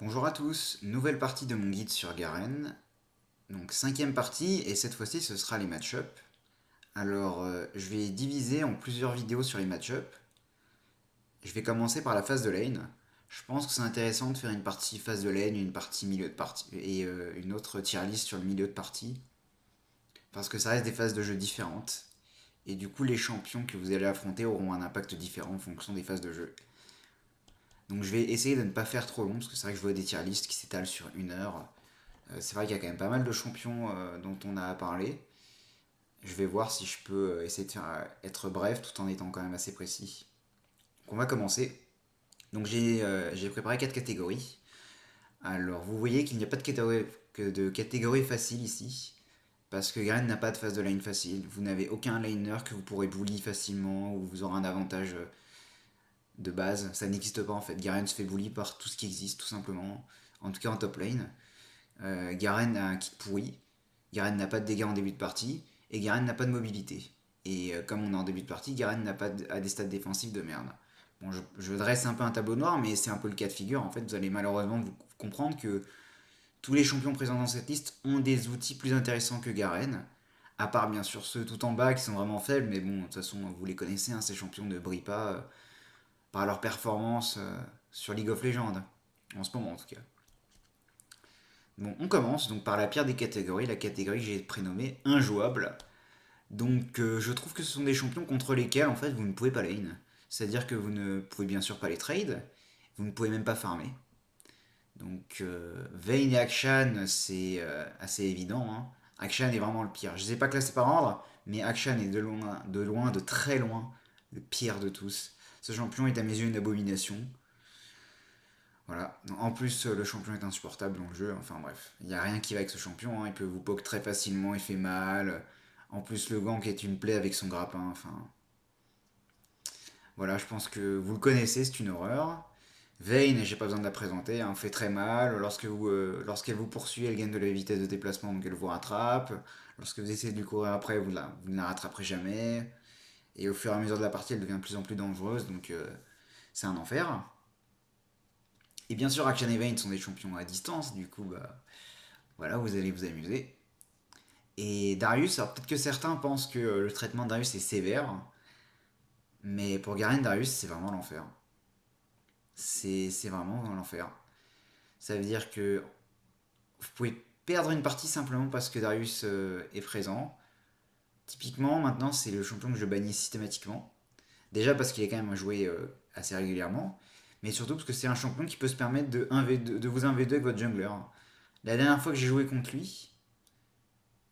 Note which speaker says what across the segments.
Speaker 1: Bonjour à tous, nouvelle partie de mon guide sur Garen. Donc cinquième partie, et cette fois-ci ce sera les match-up. Alors je vais diviser en plusieurs vidéos sur les match-up. Je vais commencer par la phase de lane. Je pense que c'est intéressant de faire une partie phase de lane, une partie milieu de partie, et une autre tier list sur le milieu de partie. Parce que ça reste des phases de jeu différentes. Et du coup les champions que vous allez affronter auront un impact différent en fonction des phases de jeu. Donc je vais essayer de ne pas faire trop long, parce que c'est vrai que je vois des tier lists qui s'étalent sur 1 heure. C'est vrai qu'il y a quand même pas mal de champions dont on a à parler. Je vais voir si je peux essayer de faire être bref tout en étant quand même assez précis. Donc on va commencer. Donc j'ai préparé 4 catégories. Alors vous voyez qu'il n'y a pas de catégorie facile ici. Parce que Garen n'a pas de phase de lane facile. Vous n'avez aucun laner que vous pourrez bully facilement ou vous aurez un avantage de base. Ça n'existe pas en fait. Garen se fait bully par tout ce qui existe tout simplement. En tout cas en top lane. Garen a un kit pourri. Garen n'a pas de dégâts en début de partie, et Garen n'a pas de mobilité. Et comme on est en début de partie, Garen n'a pas a des stats défensifs de merde. Bon, je dresse un peu un tableau noir, mais c'est un peu le cas de figure. En fait, vous allez malheureusement vous comprendre que tous les champions présents dans cette liste ont des outils plus intéressants que Garen. À part bien sûr ceux tout en bas qui sont vraiment faibles, mais bon, de toute façon, vous les connaissez, hein, ces champions ne brillent pas par leur performance sur League of Legends. En ce moment en tout cas. Bon, on commence donc par la pire des catégories, la catégorie que j'ai prénommée injouable. Donc je trouve que ce sont des champions contre lesquels en fait vous ne pouvez pas lane. C'est-à-dire que vous ne pouvez bien sûr pas les trade, vous ne pouvez même pas farmer. Donc Vayne et Akshan c'est assez évident, hein. Akshan est vraiment le pire. Je ne les ai pas classés par ordre, mais Akshan est de loin, de très loin, le pire de tous. Ce champion est à mes yeux une abomination. Voilà. En plus, le champion est insupportable dans le jeu. Enfin bref, il n'y a rien qui va avec ce champion, hein. Il peut vous poke très facilement, il fait mal. En plus, le gank est une plaie avec son grappin. Enfin, voilà, je pense que vous le connaissez, c'est une horreur. Vayne, j'ai pas besoin de la présenter, hein, fait très mal. Lorsqu'elle vous poursuit, elle gagne de la vitesse de déplacement, donc elle vous rattrape. Lorsque vous essayez de lui courir après, vous ne la rattraperez jamais. Et au fur et à mesure de la partie, elle devient de plus en plus dangereuse, donc c'est un enfer. Et bien sûr, Action et Vayne sont des champions à distance, du coup, bah, voilà, vous allez vous amuser. Et Darius, alors peut-être que certains pensent que le traitement de Darius est sévère, mais pour Garen, Darius, c'est vraiment l'enfer. C'est vraiment l'enfer. Ça veut dire que vous pouvez perdre une partie simplement parce que Darius est présent. Typiquement, maintenant, c'est le champion que je bannis systématiquement. Déjà parce qu'il est quand même joué assez régulièrement, mais surtout parce que c'est un champion qui peut se permettre de, 1v2, de vous 1v2 avec votre jungler. La dernière fois que j'ai joué contre lui,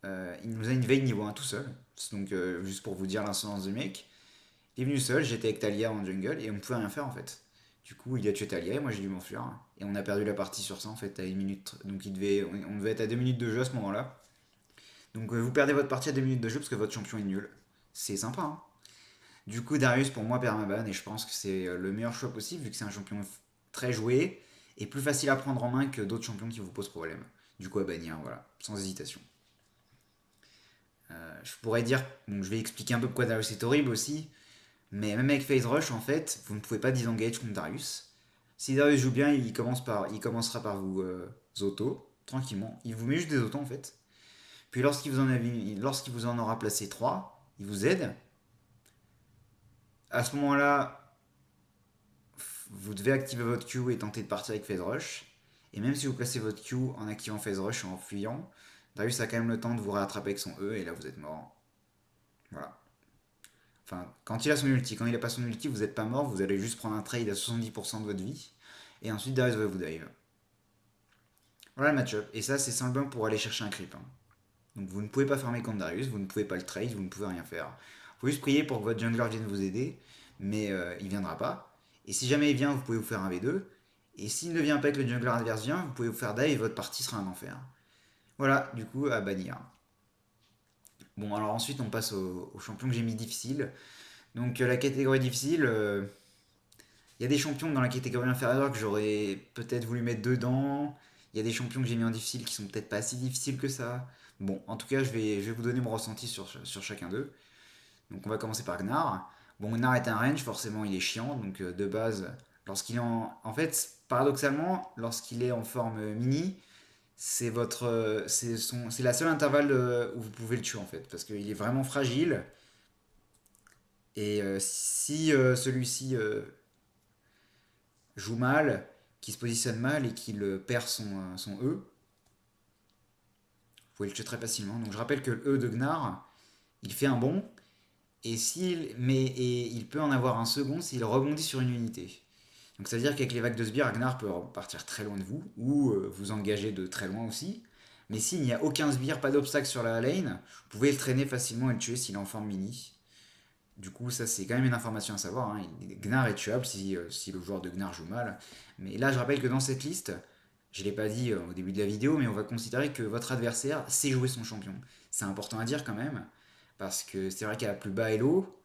Speaker 1: il nous a une veille niveau 1 tout seul. Donc, juste pour vous dire l'insolence du mec, il est venu seul, j'étais avec Talia en jungle et on ne pouvait rien faire en fait. Du coup, il a tué Talia et moi j'ai dû m'enfuir. Et on a perdu la partie sur ça en fait à 1 minute. Donc on devait être à 2 minutes de jeu à ce moment-là. Donc vous perdez votre partie à 2 minutes de jeu parce que votre champion est nul. C'est sympa, hein. Du coup, Darius pour moi perd ma ban et je pense que c'est le meilleur choix possible vu que c'est un champion très joué et plus facile à prendre en main que d'autres champions qui vous posent problème. Du coup, à bannir, voilà, sans hésitation. Je pourrais dire, donc je vais expliquer un peu pourquoi Darius est horrible aussi, mais même avec Phase Rush, en fait, vous ne pouvez pas disengage contre Darius. Si Darius joue bien, il commencera par vous auto, tranquillement. Il vous met juste des autos en fait. Puis lorsqu'il vous en aura placé 3, il vous aide. À ce moment-là, vous devez activer votre Q et tenter de partir avec Phase Rush. Et même si vous placez votre Q en activant Phase Rush et en fuyant, Darius a quand même le temps de vous rattraper avec son E et là vous êtes mort. Voilà. Enfin, quand il a son ulti, quand il a pas son ulti, vous n'êtes pas mort, vous allez juste prendre un trade à 70% de votre vie. Et ensuite, Darius va vous dive. Voilà le match-up. Et ça, c'est simplement pour aller chercher un creep, hein. Donc vous ne pouvez pas farmer contre Darius, vous ne pouvez pas le trade, vous ne pouvez rien faire. Vous pouvez juste prier pour que votre jungler vienne vous aider, mais il viendra pas. Et si jamais il vient, vous pouvez vous faire un V2. Et s'il ne vient pas et que le jungler adverse vient, vous pouvez vous faire dive et votre partie sera un enfer. Voilà, du coup, à bannir. Bon, alors ensuite, on passe aux champions que j'ai mis difficiles. Donc la catégorie difficile, il y a des champions dans la catégorie inférieure que j'aurais peut-être voulu mettre dedans. Il y a des champions que j'ai mis en difficile qui sont peut-être pas si difficiles que ça. Bon, en tout cas, je vais vous donner mon ressenti sur chacun d'eux. Donc on va commencer par Gnar. Bon, Gnar est un range, forcément il est chiant, donc de base, Lorsqu'il est en fait, paradoxalement, lorsqu'il est en forme mini, c'est la seule intervalle où vous pouvez le tuer en fait, parce qu'il est vraiment fragile. Et si celui-ci joue mal, qui se positionne mal et qu'il perd son E, vous pouvez le tuer très facilement. Donc je rappelle que le E de Gnar, il fait un bond, et il peut en avoir un second s'il rebondit sur une unité. Donc ça veut dire qu'avec les vagues de sbires, Gnar peut partir très loin de vous, ou vous engager de très loin aussi. Mais s'il n'y a aucun sbire, pas d'obstacle sur la lane, vous pouvez le traîner facilement et le tuer s'il est en forme mini. Du coup, ça c'est quand même une information à savoir, hein. Gnar est tuable si le joueur de Gnar joue mal. Mais là, je rappelle que dans cette liste, je ne l'ai pas dit au début de la vidéo, mais on va considérer que votre adversaire sait jouer son champion. C'est important à dire quand même, parce que c'est vrai qu'à la plus bas elo,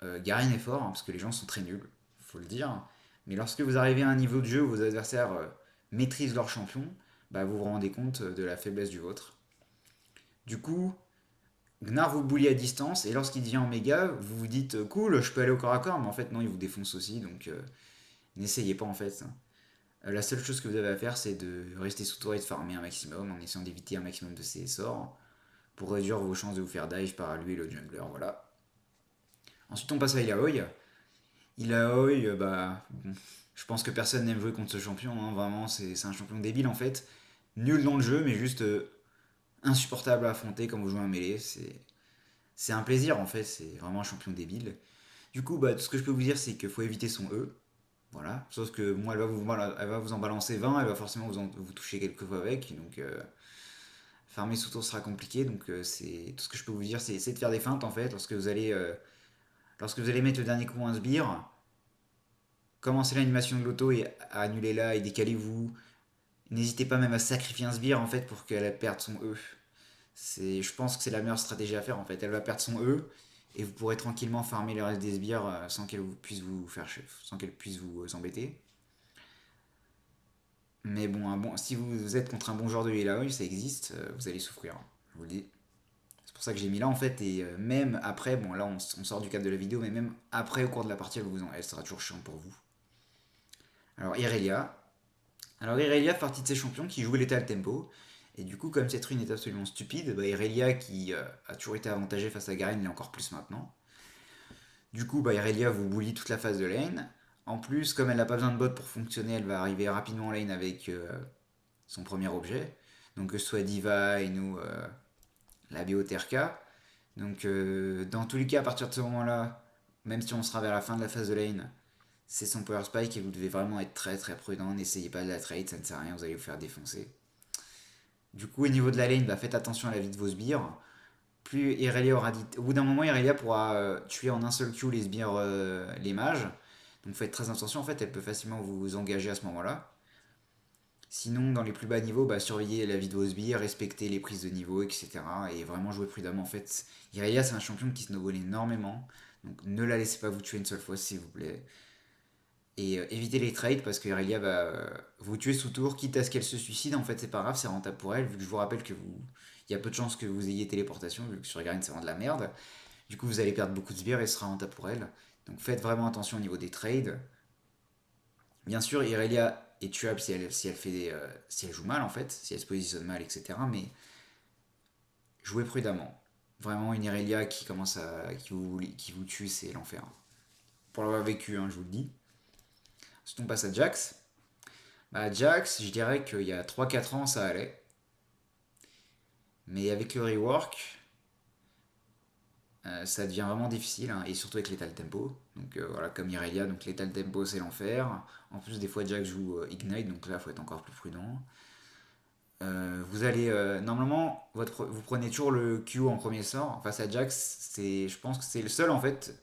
Speaker 1: Garen est fort, hein, parce que les gens sont très nuls, faut le dire. Mais lorsque vous arrivez à un niveau de jeu où vos adversaires maîtrisent leur champion, bah, vous vous rendez compte de la faiblesse du vôtre. Du coup, Gnar vous bully à distance, et lorsqu'il devient en méga, vous vous dites cool, je peux aller au corps à corps, mais en fait non, il vous défonce aussi, donc n'essayez pas en fait. La seule chose que vous avez à faire, c'est de rester sous tour et de farmer un maximum, en essayant d'éviter un maximum de ces sorts, pour réduire vos chances de vous faire dive par lui le jungler, voilà. Ensuite on passe à Ilaoi. Ilaoi, bah, bon, je pense que personne n'aime jouer contre ce champion, hein, vraiment, c'est un champion débile en fait. Nul dans le jeu, mais juste insupportable à affronter quand vous jouez un mêlée, c'est un plaisir en fait, c'est vraiment un champion débile. Du coup, bah, tout ce que je peux vous dire, c'est qu'il faut éviter son E. Voilà. Sauf que moi, elle va vous en balancer 20, elle va forcément vous toucher quelques fois avec. Donc, farmer sous tour sera compliqué. Donc, c'est tout ce que je peux vous dire, c'est essayer de faire des feintes en fait. Lorsque vous allez mettre le dernier coup à un sbire, commencez l'animation de l'auto et à annuler là et décalez-vous. N'hésitez pas même à sacrifier un sbire en fait pour qu'elle perde son E. Je pense que c'est la meilleure stratégie à faire en fait. Elle va perdre son E et vous pourrez tranquillement farmer le reste des sbires sans qu'elle puisse vous faire sans qu'elle puisse vous embêter. Mais bon, si vous êtes contre un bon joueur de Illaoi, ça existe, vous allez souffrir, hein, je vous le dis. C'est pour ça que j'ai mis là en fait, et même après, bon là on sort du cadre de la vidéo, mais même après au cours de la partie, elle sera toujours chiante pour vous. Alors Irelia. Alors Irelia fait partie de ces champions qui jouent l'étal tempo, et du coup comme cette rune est absolument stupide, bah, Irelia qui a toujours été avantagée face à Garen l'est encore plus maintenant. Du coup, bah, Irelia vous bully toute la phase de lane. En plus, comme elle n'a pas besoin de bot pour fonctionner, elle va arriver rapidement en lane avec son premier objet. Donc que ce soit Divine ou la Bioterka. Donc dans tous les cas, à partir de ce moment-là, même si on sera vers la fin de la phase de lane, c'est son power spike et vous devez vraiment être très très prudent. N'essayez pas de la trade, ça ne sert à rien, vous allez vous faire défoncer. Du coup, au niveau de la lane, bah, faites attention à la vie de vos sbires. Plus Irelia aura dit. Au bout d'un moment, Irelia pourra tuer en un seul Q les sbires, les mages. Donc faites très attention, en fait, elle peut facilement vous engager à ce moment-là. Sinon, dans les plus bas niveaux, bah, surveillez la vie de vos sbires, respectez les prises de niveau, etc. Et vraiment jouez prudemment. En fait, Irelia, c'est un champion qui snowball énormément. Donc ne la laissez pas vous tuer une seule fois, s'il vous plaît. Et évitez les trades parce que Irelia va vous tuer sous tour, quitte à ce qu'elle se suicide. En fait, c'est pas grave, c'est rentable pour elle, vu que je vous rappelle que vous. Il y a peu de chances que vous ayez téléportation, vu que sur Garen, c'est vraiment de la merde. Du coup, vous allez perdre beaucoup de sbires et ce sera rentable pour elle. Donc faites vraiment attention au niveau des trades. Bien sûr, Irelia est tuable si elle joue mal en fait, si elle se positionne mal, etc. Mais jouez prudemment. Vraiment, une Irelia qui vous tue, c'est l'enfer. Pour l'avoir vécu, hein, je vous le dis. Ensuite, on passe à Jax. Bah, Jax, je dirais qu'il y a 3 4 ans, ça allait. Mais avec le rework, ça devient vraiment difficile, hein, et surtout avec l'étal tempo. Donc voilà, comme Irelia, donc l'étal tempo c'est l'enfer. En plus, des fois, Jax joue Ignite, donc là, il faut être encore plus prudent. Vous allez normalement, vous prenez toujours le Q en premier sort. Face à Jax, je pense que c'est le seul en fait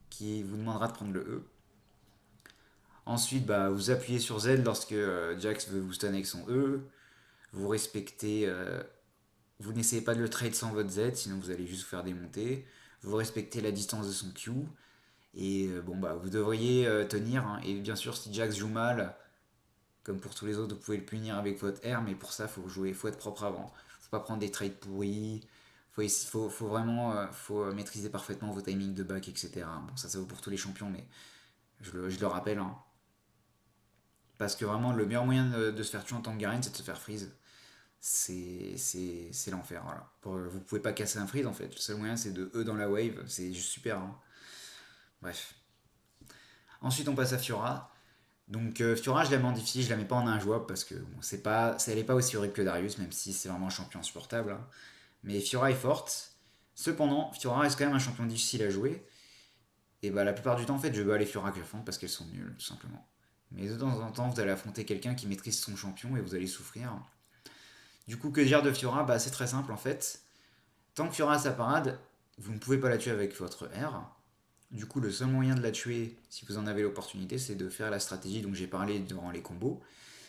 Speaker 1: qui vous demandera de prendre le E. Ensuite, bah, vous appuyez sur Z lorsque Jax veut vous stun avec son E. Vous respectez, vous n'essayez pas de le trade sans votre Z, sinon vous allez juste vous faire démonter. Vous respectez la distance de son Q. Et bon, bah, vous devriez tenir, hein. Et bien sûr, si Jax joue mal, comme pour tous les autres, vous pouvez le punir avec votre R, mais pour ça, faut être propre avant. Faut pas prendre des trades pourris. Faut vraiment maîtriser parfaitement vos timings de back, etc. Bon, ça vaut pour tous les champions, mais je le rappelle, hein. Parce que vraiment, le meilleur moyen de se faire tuer en tant que Garen, c'est de se faire freeze. C'est l'enfer, voilà. Vous pouvez pas casser un freeze en fait. Le seul moyen, c'est de E dans la wave. C'est juste super, hein. Bref. Ensuite, on passe à Fiora. Donc Fiora, je la mets en difficile, je la mets pas en injouable parce que bon, elle est pas aussi horrible que Darius, même si c'est vraiment un champion insupportable, hein. Mais Fiora est forte. Cependant, Fiora reste quand même un champion difficile à jouer. Et bah la plupart du temps, en fait, je bats les Fiora que j'affronte parce qu'elles sont nulles, tout simplement. Mais de temps en temps, vous allez affronter quelqu'un qui maîtrise son champion et vous allez souffrir. Du coup, que dire de Fiora? Bah c'est très simple en fait. Tant que Fiora a sa parade, vous ne pouvez pas la tuer avec votre R. Du coup, le seul moyen de la tuer, si vous en avez l'opportunité, c'est de faire la stratégie dont j'ai parlé durant les combos.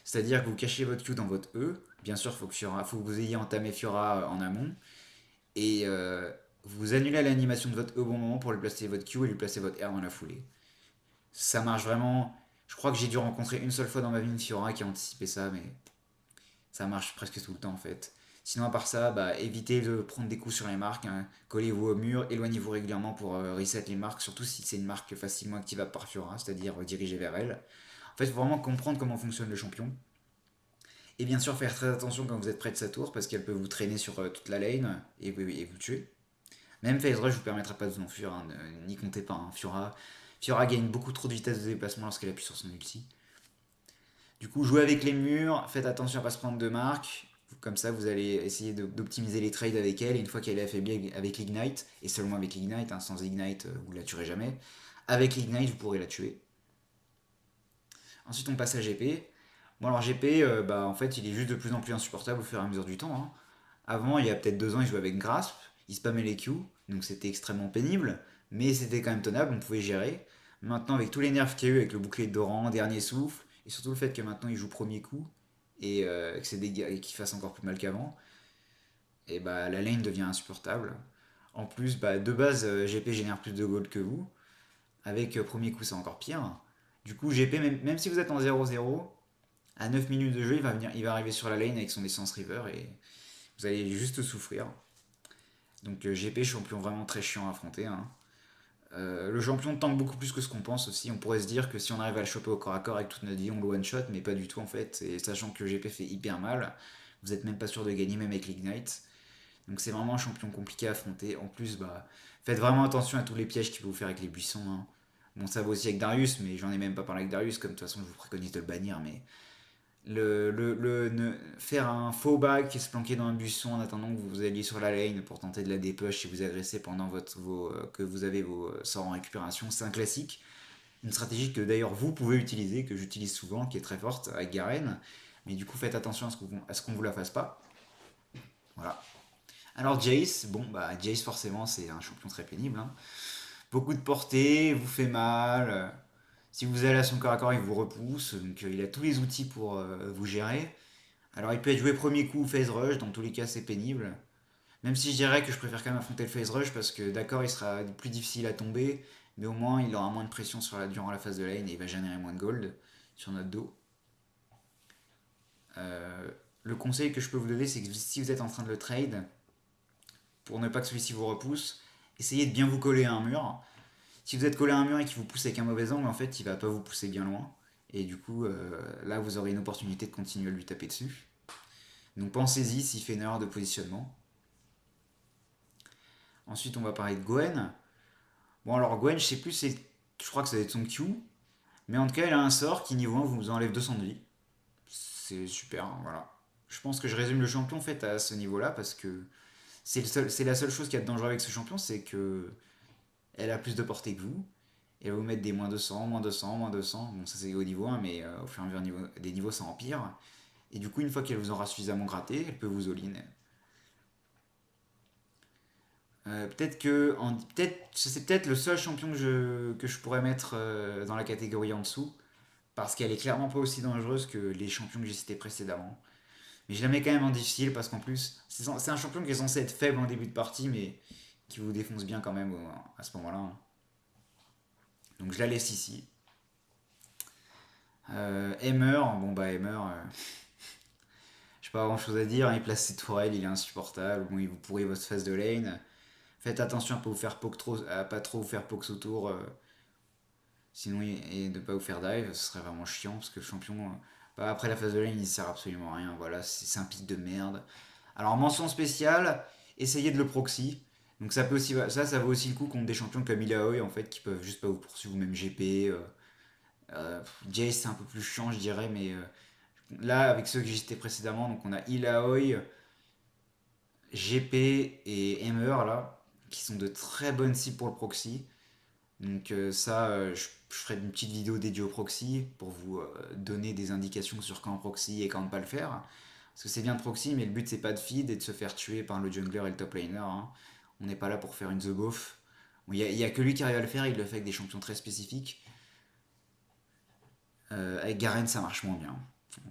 Speaker 1: C'est-à-dire que vous cachez votre Q dans votre E. Bien sûr, faut que vous ayez entamé Fiora en amont. Et vous annulez l'animation de votre E au bon moment pour lui placer votre Q et lui placer votre R dans la foulée. Ça marche vraiment. Je crois que j'ai dû rencontrer une seule fois dans ma vie une Fiora qui a anticipé ça, mais ça marche presque tout le temps en fait. Sinon, à part ça, bah, évitez de prendre des coups sur les marques, hein. Collez-vous au mur, éloignez-vous régulièrement pour reset les marques, surtout si c'est une marque facilement activable par Fiora, c'est-à-dire dirigée vers elle. En fait, il faut vraiment comprendre comment fonctionne le champion. Et bien sûr, faire très attention quand vous êtes près de sa tour, parce qu'elle peut vous traîner sur toute la lane et vous tuer. Même Phase Rush vous permettra pas de vous enfuir, hein, n'y comptez pas, hein. Fiora gagne beaucoup trop de vitesse de déplacement lorsqu'elle appuie sur son ulti. Du coup, jouez avec les murs, faites attention à pas se prendre de marques. Comme ça, vous allez essayer d'optimiser les trades avec elle. Et une fois qu'elle est affaiblie avec l'Ignite, et seulement avec l'Ignite, hein, sans Ignite, vous la tuerez jamais. Avec l'Ignite, vous pourrez la tuer. Ensuite, on passe à GP. Bon, alors GP, bah, en fait, il est juste de plus en plus insupportable au fur et à mesure du temps, hein. Avant, il y a peut-être 2 ans, il jouait avec Grasp, il spammait les Q, donc c'était extrêmement pénible, mais c'était quand même tenable, on pouvait gérer. Maintenant, avec tous les nerfs qu'il y a eu, avec le bouclier de Doran, dernier souffle, et surtout le fait que maintenant il joue premier coup, et que ses dégâts, et qu'il fasse encore plus mal qu'avant, et bah la lane devient insupportable. En plus, bah, de base, GP génère plus de gold que vous. Avec premier coup, c'est encore pire. Du coup, GP, même si vous êtes en 0-0, à 9 minutes de jeu, il va arriver sur la lane avec son Essence River et vous allez juste souffrir. Donc GP, champion vraiment très chiant à affronter, hein. Le champion tank beaucoup plus que ce qu'on pense aussi. On pourrait se dire que si on arrive à le choper au corps à corps avec toute notre vie, on le one shot, mais pas du tout en fait. Et sachant que GP fait hyper mal, vous êtes même pas sûr de gagner, même avec l'Ignite. Donc c'est vraiment un champion compliqué à affronter. En plus, bah, faites vraiment attention à tous les pièges qu'il peut vous faire avec les buissons, hein. Bon, ça va aussi avec Darius, mais j'en ai même pas parlé avec Darius, comme de toute façon je vous préconise de le bannir, mais faire un faux back et se planquer dans un buisson en attendant que vous alliez sur la lane pour tenter de la dépush et vous agresser pendant que vous avez vos sorts en récupération, c'est un classique. Une stratégie que d'ailleurs vous pouvez utiliser, que j'utilise souvent, qui est très forte avec Garen. Mais du coup, faites attention à ce qu'on vous la fasse pas. Voilà. Alors Jace, bon bah Jace forcément c'est un champion très pénible, hein. Beaucoup de portée, vous fait mal. Si vous allez à son corps à corps, il vous repousse. Donc il a tous les outils pour vous gérer. Alors il peut être joué premier coup ou phase rush, dans tous les cas c'est pénible. Même si je dirais que je préfère quand même affronter le phase rush parce que d'accord il sera plus difficile à tomber, mais au moins il aura moins de pression durant la phase de lane et il va générer moins de gold sur notre dos. Euh, le conseil que je peux vous donner c'est que si vous êtes en train de le trade, pour ne pas que celui-ci vous repousse, essayez de bien vous coller à un mur. Si vous êtes collé à un mur et qu'il vous pousse avec un mauvais angle, en fait il va pas vous pousser bien loin. Et du coup là vous aurez une opportunité de continuer à lui taper dessus. Donc pensez-y s'il fait une erreur de positionnement. Ensuite, on va parler de Gwen. Bon, alors Gwen, je sais plus, je crois que ça va être son Q. Mais en tout cas, elle a un sort qui, niveau 1, vous enlève 200 de vie. C'est super, hein, voilà. Je pense que je résume le champion en fait à ce niveau-là parce que c'est la seule chose qui est dangereux avec ce champion, c'est que elle a plus de portée que vous. Et elle va vous mettre des moins 200, moins 200, moins 200. Bon, ça c'est au niveau 1, mais au fur et à mesure des niveaux, ça empire. Et du coup, une fois qu'elle vous aura suffisamment gratté, elle peut vous all-in. C'est peut-être le seul champion que je pourrais mettre dans la catégorie en dessous, parce qu'elle est clairement pas aussi dangereuse que les champions que j'ai cités précédemment. Mais je la mets quand même en difficile, parce qu'en plus, c'est un champion qui est censé être faible en début de partie, mais qui vous défonce bien quand même à ce moment-là, hein. Donc je la laisse ici. Hammer, bon bah Hammer, j'ai pas grand chose à dire, hein. Il place ses tourelles, il est insupportable, bon, il vous pourrit votre phase de lane. Faites attention à pas vous faire poke trop, à pas trop vous faire poke autour. Sinon, et de pas vous faire dive, ce serait vraiment chiant parce que le champion, bah, après la phase de lane, il sert absolument à rien. Voilà, c'est un pic de merde. Alors, mention spéciale, essayez de le proxy. Donc, ça peut aussi, ça vaut aussi le coup contre des champions comme Illaoi en fait, qui peuvent juste pas vous poursuivre, ou même GP. Jace, c'est un peu plus chiant, je dirais, mais là, avec ceux que j'ai cités précédemment, donc on a Illaoi, GP et Emmer là, qui sont de très bonnes cibles pour le proxy. Donc je ferai une petite vidéo dédiée au proxy pour vous donner des indications sur quand proxy et quand ne pas le faire. Parce que c'est bien de proxy, mais le but c'est pas de feed et de se faire tuer par le jungler et le top laner, hein. On n'est pas là pour faire une The Boff. Il n'y a, y a que lui qui arrive à le faire, il le fait avec des champions très spécifiques. Avec Garen ça marche moins bien.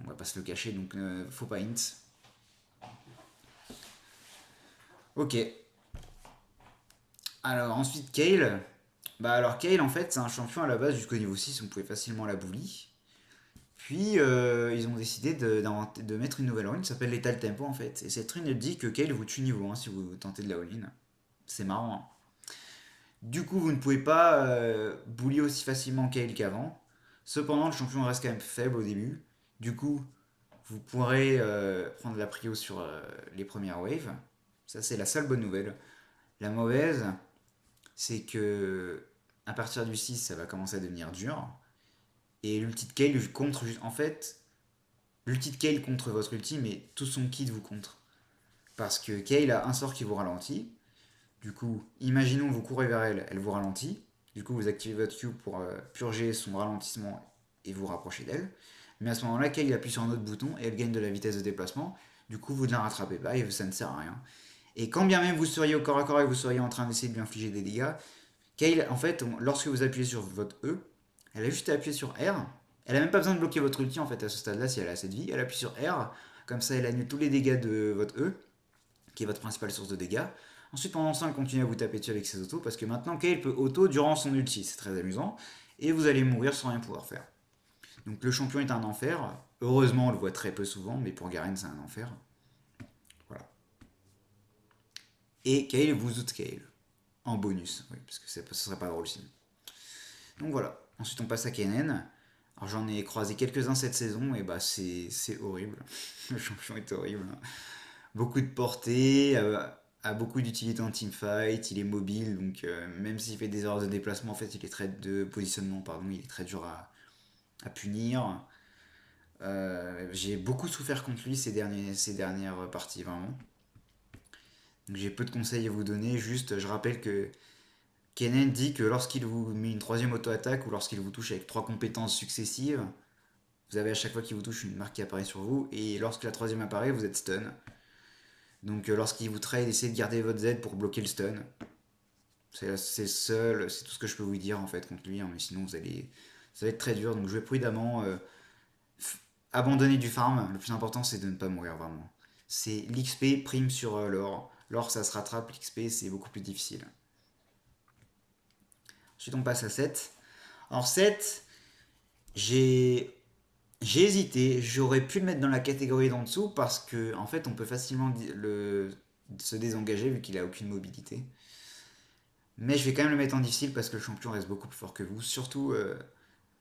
Speaker 1: On va pas se le cacher, donc faut pas int. Ok. Alors ensuite Kayle. Bah alors Kayle en fait c'est un champion à la base jusqu'au niveau 6, on pouvait facilement la bully. Puis ils ont décidé de mettre une nouvelle rune qui s'appelle Lethal Tempo en fait. Et cette rune elle dit que Kayle vous tue niveau 1 si vous tentez de la all-in. C'est marrant, hein. Du coup vous ne pouvez pas bully aussi facilement Kayle qu'avant. Cependant le champion reste quand même faible au début. Du coup vous pourrez prendre la prio sur les premières waves. Ça c'est la seule bonne nouvelle. La mauvaise c'est que à partir du 6 ça va commencer à devenir dur. Et l'ulti de Kayle contre en fait l'ulti de Kayle contre votre ulti, mais tout son kit vous contre. Parce que Kayle a un sort qui vous ralentit. Du coup, imaginons vous courez vers elle, elle vous ralentit. Du coup, vous activez votre Q pour purger son ralentissement et vous rapprocher d'elle. Mais à ce moment-là, Kayle appuie sur un autre bouton et elle gagne de la vitesse de déplacement. Du coup, vous ne la rattrapez pas et ça ne sert à rien. Et quand bien même vous seriez au corps à corps et vous seriez en train d'essayer de lui infliger des dégâts, Kayle, en fait, lorsque vous appuyez sur votre E, elle a juste à appuyer sur R. Elle a même pas besoin de bloquer votre ulti en fait à ce stade-là si elle a assez de vie. Elle appuie sur R, comme ça elle annule tous les dégâts de votre E, qui est votre principale source de dégâts. Ensuite pendant ça elle continue à vous taper dessus avec ses autos, parce que maintenant Kayle peut auto durant son ulti, c'est très amusant, et vous allez mourir sans rien pouvoir faire. Donc le champion est un enfer. Heureusement on le voit très peu souvent, mais pour Garen c'est un enfer. Voilà. Et Kayle vous out Kayle. En bonus, oui, parce que ce serait pas drôle sinon. Donc voilà. Ensuite, on passe à Kennen. Alors, j'en ai croisé quelques-uns cette saison, et bah, c'est horrible. Le champion est horrible. Beaucoup de portée, a beaucoup d'utilité en teamfight, il est mobile, donc même s'il fait des erreurs de déplacement, en fait, il est très de positionnement, pardon, il est très dur à punir. J'ai beaucoup souffert contre lui ces dernières parties, vraiment. Donc j'ai peu de conseils à vous donner, juste je rappelle que Kennen dit que lorsqu'il vous met une troisième auto-attaque ou lorsqu'il vous touche avec trois compétences successives, vous avez à chaque fois qu'il vous touche une marque qui apparaît sur vous, et lorsque la troisième apparaît, vous êtes stun. Donc lorsqu'il vous trade, essayez de garder votre Z pour bloquer le stun. C'est tout ce que je peux vous dire en fait contre lui, hein, mais sinon ça va être très dur, donc jouez prudemment, abandonnez du farm, le plus important c'est de ne pas mourir vraiment. C'est l'XP prime sur l'or, l'or ça se rattrape, l'XP c'est beaucoup plus difficile. Ensuite on passe à 7. Alors 7, j'ai j'ai hésité, j'aurais pu le mettre dans la catégorie d'en dessous parce que en fait on peut facilement se désengager vu qu'il a aucune mobilité. Mais je vais quand même le mettre en difficile parce que le champion reste beaucoup plus fort que vous. Surtout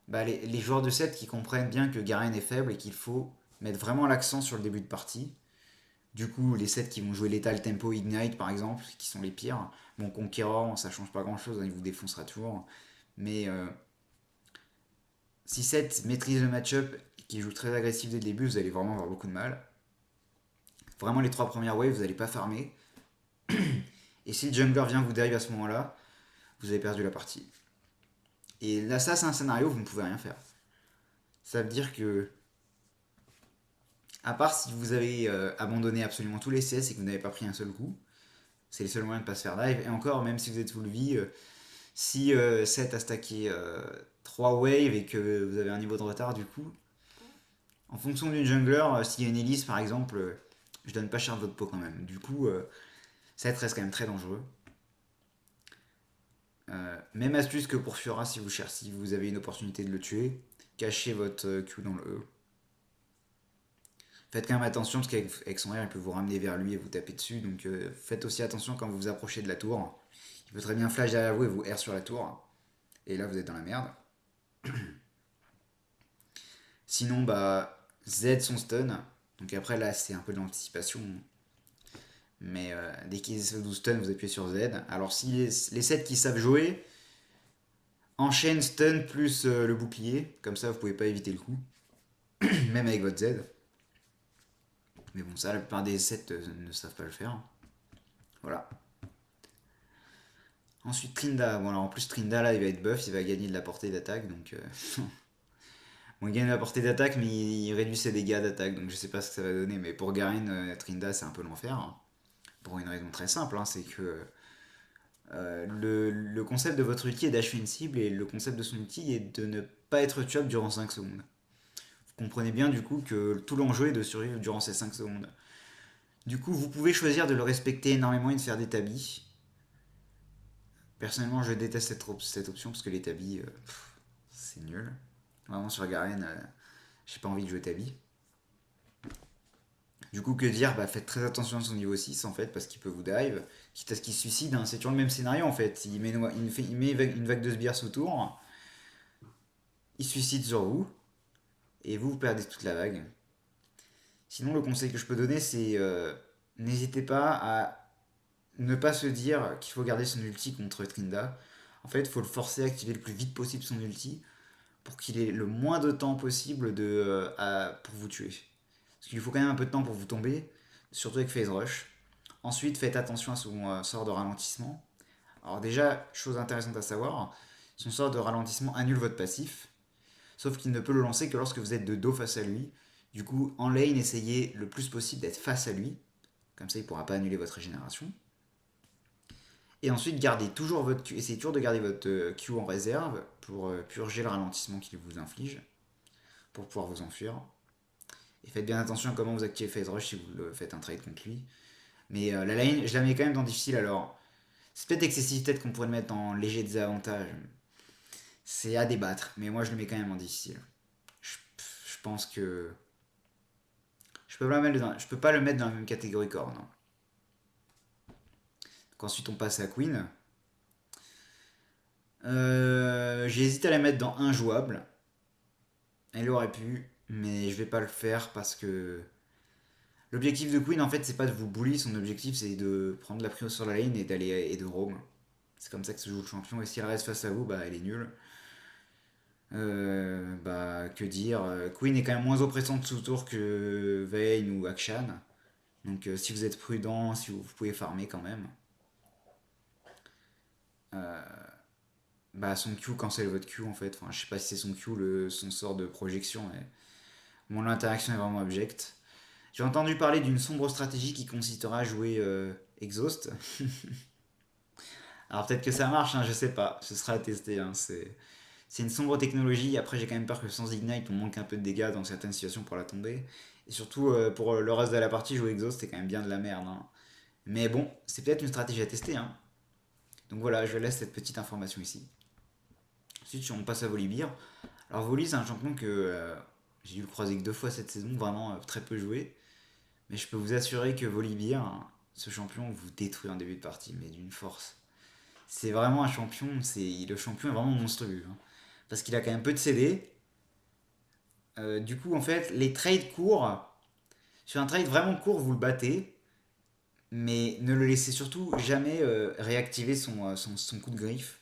Speaker 1: bah, les joueurs de 7 qui comprennent bien que Garen est faible et qu'il faut mettre vraiment l'accent sur le début de partie. Du coup, les 7 qui vont jouer Lethal Tempo Ignite par exemple, qui sont les pires. Bon, Conqueror, ça change pas grand chose, hein, il vous défoncera toujours. Mais si 7 maîtrise le match-up et qui joue très agressif dès le début, vous allez vraiment avoir beaucoup de mal. Vraiment, les 3 premières waves, vous n'allez pas farmer. Et si le jungler vient vous dive à ce moment-là, vous avez perdu la partie. Et là, ça, c'est un scénario où vous ne pouvez rien faire. Ça veut dire que, à part si vous avez abandonné absolument tous les CS et que vous n'avez pas pris un seul coup, c'est les seuls moyens de ne pas se faire dive. Et encore, même si vous êtes full vie, si 7 a stacké 3 waves et que vous avez un niveau de retard, du coup, en fonction d'une jungler, s'il y a une Elise par exemple, je donne pas cher de votre peau quand même. Du coup, 7 reste quand même très dangereux. Même astuce que pour Fiora si vous avez une opportunité de le tuer, cachez votre Q dans le E. Faites quand même attention parce qu'avec son R il peut vous ramener vers lui et vous taper dessus, donc faites aussi attention quand vous vous approchez de la tour. Il peut très bien flash derrière vous et vous R sur la tour, et là vous êtes dans la merde. Sinon, bah, Z son stun. Donc après, là, c'est un peu de l'anticipation. Mais dès qu'ils vous stun, vous appuyez sur Z. Alors si les sets qui savent jouer, enchaînent stun plus le bouclier. Comme ça, vous pouvez pas éviter le coup. Même avec votre Z. Mais bon, ça, la plupart des sets ne savent pas le faire. Voilà. Ensuite, Trinda. Bon, alors en plus, Trinda, là, il va être buff, il va gagner de la portée d'attaque. Donc, bon, il gagne de la portée d'attaque, mais il réduit ses dégâts d'attaque. Donc, je sais pas ce que ça va donner. Mais pour Garen, Trinda, c'est un peu l'enfer. Pour une raison très simple, hein, c'est que le concept de votre ulti est d'achever une cible et le concept de son ulti est de ne pas être tuable durant 5 secondes. Vous comprenez bien du coup que tout l'enjeu est de survivre durant ces 5 secondes. Du coup, vous pouvez choisir de le respecter énormément et de faire des tabis. Personnellement, je déteste cette option parce que les tabis, c'est nul. Vraiment, sur Garen, j'ai pas envie de jouer tabi. Du coup, que dire? Bah, faites très attention à son niveau 6 en fait, parce qu'il peut vous dive, quitte à ce qu'il se suicide, hein. C'est toujours le même scénario en fait. Il met une vague de sbires autour, il se suicide sur vous, et vous perdez toute la vague. Sinon, le conseil que je peux donner, c'est n'hésitez pas à ne pas se dire qu'il faut garder son ulti contre Trinda. En fait, il faut le forcer à activer le plus vite possible son ulti pour qu'il ait le moins de temps possible pour vous tuer. Parce qu'il lui faut quand même un peu de temps pour vous tomber, surtout avec Phase Rush. Ensuite, faites attention à son sort de ralentissement. Alors déjà, chose intéressante à savoir, son sort de ralentissement annule votre passif, sauf qu'il ne peut le lancer que lorsque vous êtes de dos face à lui. Du coup, en lane, essayez le plus possible d'être face à lui, comme ça il ne pourra pas annuler votre régénération. Et ensuite, gardez toujours votre Q, essayez toujours de garder votre Q en réserve pour purger le ralentissement qu'il vous inflige, pour pouvoir vous enfuir. Et faites bien attention à comment vous activez Phase Rush si vous faites un trade contre lui. Mais la lane, je la mets quand même dans difficile alors. C'est peut-être excessif, peut-être qu'on pourrait le mettre en léger désavantage. C'est à débattre, mais moi je le mets quand même en difficile. Je pense que. Je peux pas le mettre dans la même catégorie corps, non. Donc ensuite on passe à Queen. J'ai hésité à la mettre dans injouable. Elle aurait pu, mais je vais pas le faire parce que l'objectif de Queen en fait c'est pas de vous bully, son objectif c'est de prendre la prio sur la lane et d'aller et de roam. C'est comme ça que se joue le champion et si elle reste face à vous, bah elle est nulle. Bah que dire, Queen est quand même moins oppressante sous tour que Vayne ou Akshan. Donc si vous êtes prudent, si vous pouvez farmer quand même. Euh, Bah son Q cancel votre Q en fait. Enfin je sais pas si c'est son Q, son sort de projection. Mais... Bon l'interaction est vraiment abjecte. J'ai entendu parler d'une sombre stratégie qui consistera à jouer Exhaust. Alors peut-être que ça marche, hein, je sais pas. Ce sera à tester. Hein, c'est une sombre technologie. Après, j'ai quand même peur que sans Ignite, on manque un peu de dégâts dans certaines situations pour la tomber. Et surtout, pour le reste de la partie, jouer Exhaust, c'est quand même bien de la merde, hein. Mais bon, c'est peut-être une stratégie à tester, hein. Donc voilà, je laisse cette petite information ici. Ensuite, on passe à Volibear. Alors, Voli, c'est un champion que j'ai dû le croiser que 2 fois cette saison, vraiment très peu joué. Mais je peux vous assurer que Volibear, hein, ce champion, vous détruit en début de partie, mais d'une force. C'est vraiment un champion, le champion est vraiment monstrueux, hein. Parce qu'il a quand même peu de CD. Du coup, en fait, les trades courts, sur un trade vraiment court, vous le battez, mais ne le laissez surtout jamais réactiver son coup de griffe.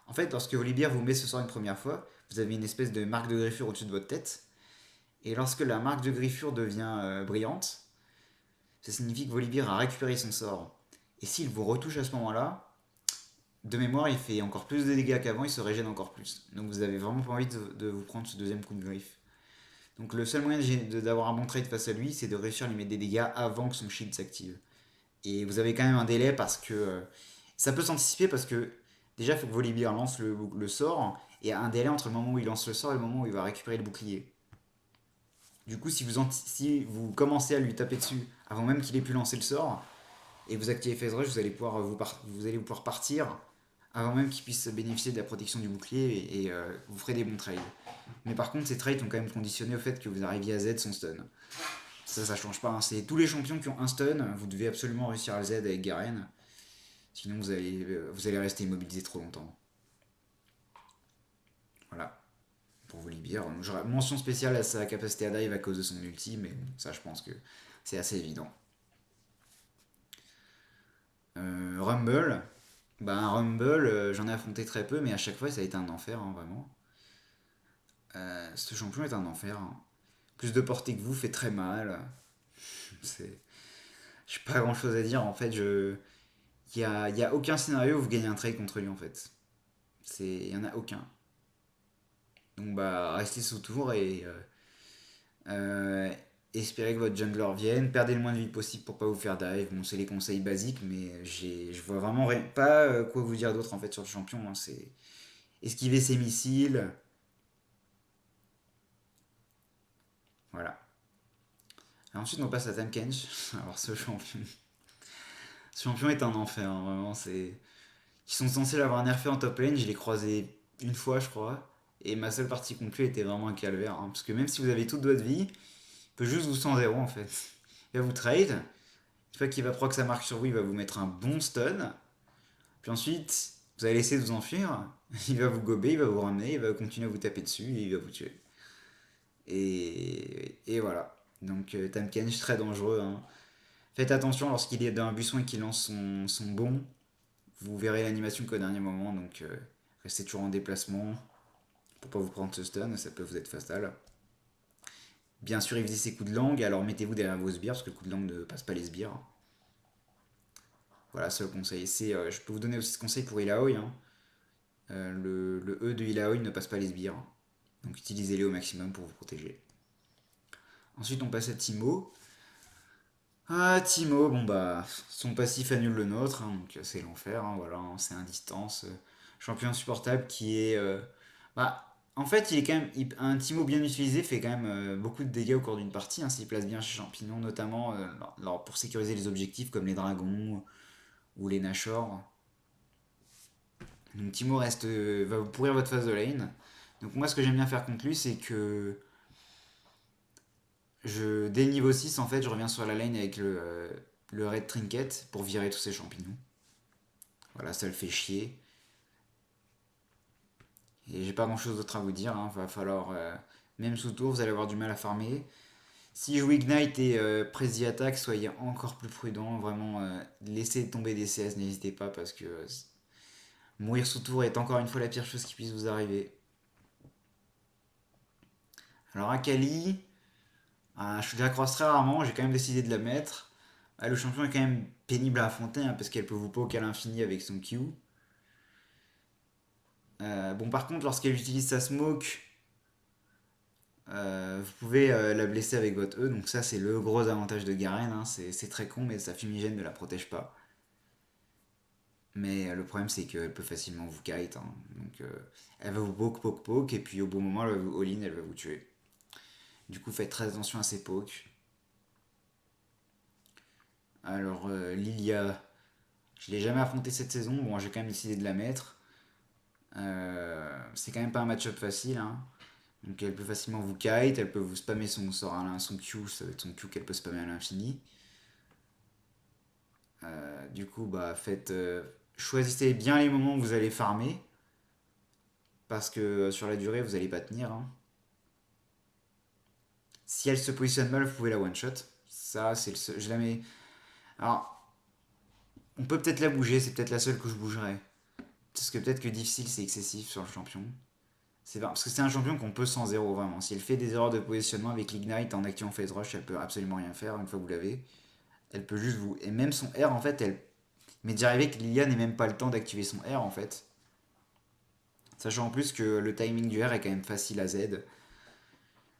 Speaker 1: En fait, lorsque Volibear vous met ce sort une première fois, vous avez une espèce de marque de griffure au-dessus de votre tête, et lorsque la marque de griffure devient brillante, ça signifie que Volibear a récupéré son sort. Et s'il vous retouche à ce moment-là, de mémoire, il fait encore plus de dégâts qu'avant, il se régène encore plus. Donc vous avez vraiment pas envie de vous prendre ce deuxième coup de griffe. Donc le seul moyen d'avoir un bon trade face à lui, c'est de réussir à lui mettre des dégâts avant que son shield s'active. Et vous avez quand même un délai parce que ça peut s'anticiper parce que déjà il faut que Volibear lance le sort et il y a un délai entre le moment où il lance le sort et le moment où il va récupérer le bouclier. Du coup, si vous commencez à lui taper dessus avant même qu'il ait pu lancer le sort et vous activez Phase Rush, vous allez pouvoir partir avant même qu'il puisse bénéficier de la protection du bouclier et vous ferez des bons trades. Mais par contre, ces trades sont quand même conditionnés au fait que vous arriviez à Z sans stun. Ça change pas, hein. C'est tous les champions qui ont un stun, vous devez absolument réussir à Z avec Garen. Sinon, vous allez rester immobilisé trop longtemps. Voilà. pour vous libérer. J'aurais mention spéciale à sa capacité à dive à cause de son ulti, mais bon, ça je pense que c'est assez évident. Rumble, bah un Rumble, j'en ai affronté très peu, mais à chaque fois ça a été un enfer, hein, vraiment. Ce champion est un enfer, hein. Plus de portée que vous fait très mal. C'est... J'ai pas grand chose à dire en fait. Y a aucun scénario où vous gagnez un trade contre lui en fait. Y en a aucun. Donc bah restez sous tour et euh, espérez que votre jungler vienne. Perdez le moins de vie possible pour pas vous faire dive. Bon c'est les conseils basiques mais je vois vraiment pas quoi vous dire d'autre en fait sur le champion, hein. C'est esquiver ses missiles. Voilà. Et ensuite on passe à Tankens. Alors ce champion est un enfer, hein, vraiment c'est... Ils sont censés l'avoir nerfé en top lane, je l'ai croisé une fois je crois. Et ma seule partie contre lui était vraiment un calvaire, hein, parce que même si vous avez toute votre vie, il peut juste vous 100-0 en fait. Il va vous trade, une fois qu'il va proc sa marque sur vous, il va vous mettre un bon stun. Puis ensuite, vous allez laisser de vous enfuir, il va vous gober, il va vous ramener, il va continuer à vous taper dessus et il va vous tuer. Et voilà. Donc Tampkench très dangereux, hein. Faites attention lorsqu'il est dans un buisson et qu'il lance son bond. Vous verrez l'animation qu'au dernier moment, donc restez toujours en déplacement pour pas vous prendre ce stun, ça peut vous être fatal. Bien sûr, il faisait ses coups de langue, alors mettez-vous derrière vos sbires, parce que le coup de langue ne passe pas les sbires. Voilà, seul conseil. Je peux vous donner aussi ce conseil pour Ilaoi, hein. Le E de Ilaoi ne passe pas les sbires, donc utilisez-les au maximum pour vous protéger. Ensuite, on passe à Timo. Ah, Timo, bon bah, son passif annule le nôtre, hein, donc c'est l'enfer, hein, voilà, hein, c'est un distance. Champion insupportable qui est. Bah, en fait, il est quand même. Un Timo bien utilisé fait quand même beaucoup de dégâts au cours d'une partie, hein, s'il place bien chez Champignon, notamment pour sécuriser les objectifs comme les dragons ou les Nashor. Donc Timo va vous pourrir votre phase de lane. Donc moi, ce que j'aime bien faire contre lui, c'est que dès le niveau 6, en fait, je reviens sur la lane avec le Red Trinket pour virer tous ces champignons. Voilà, ça le fait chier. Et j'ai pas grand chose d'autre à vous dire, hein. Va falloir. Même sous tour, vous allez avoir du mal à farmer. Si je joue Ignite et Prezi Attack, soyez encore plus prudent. Vraiment, laissez tomber des CS, n'hésitez pas parce que mourir sous tour est encore une fois la pire chose qui puisse vous arriver. Alors, Akali, je la croise très rarement, j'ai quand même décidé de la mettre. Le champion est quand même pénible à affronter, hein, parce qu'elle peut vous poke à l'infini avec son Q. Bon, par contre, lorsqu'elle utilise sa smoke, vous pouvez la blesser avec votre E, donc ça c'est le gros avantage de Garen, hein. C'est très con, mais sa fumigène ne la protège pas. Mais le problème c'est qu'elle peut facilement vous kite, hein. Donc elle va vous poke, et puis au bon moment elle va vous all-in, elle va vous tuer. Du coup faites très attention à ces pokes. Alors Lilia, je l'ai jamais affronté cette saison, bon j'ai quand même décidé de la mettre. C'est quand même pas un match-up facile, hein. Donc elle peut facilement vous kite, elle peut vous spammer son sort à son Q, ça va être son Q qu'elle peut spammer à l'infini. Du coup, bah choisissez bien les moments où vous allez farmer, parce que sur la durée, vous allez pas tenir, hein. Si elle se positionne mal, vous pouvez la one shot. Ça, c'est le seul. Je la mets. Alors, on peut peut-être la bouger, c'est peut-être la seule que je bougerai. Parce que peut-être que difficile, c'est excessif sur le champion. Parce que c'est un champion qu'on peut sans zéro, vraiment. Si elle fait des erreurs de positionnement avec l'ignite en activant phase rush, elle peut absolument rien faire une fois que vous l'avez. Elle peut juste vous. Et même son R, en fait, elle. Mais déjà arrivé que Lilia n'ait même pas le temps d'activer son R, en fait. Sachant en plus que le timing du R est quand même facile à Z.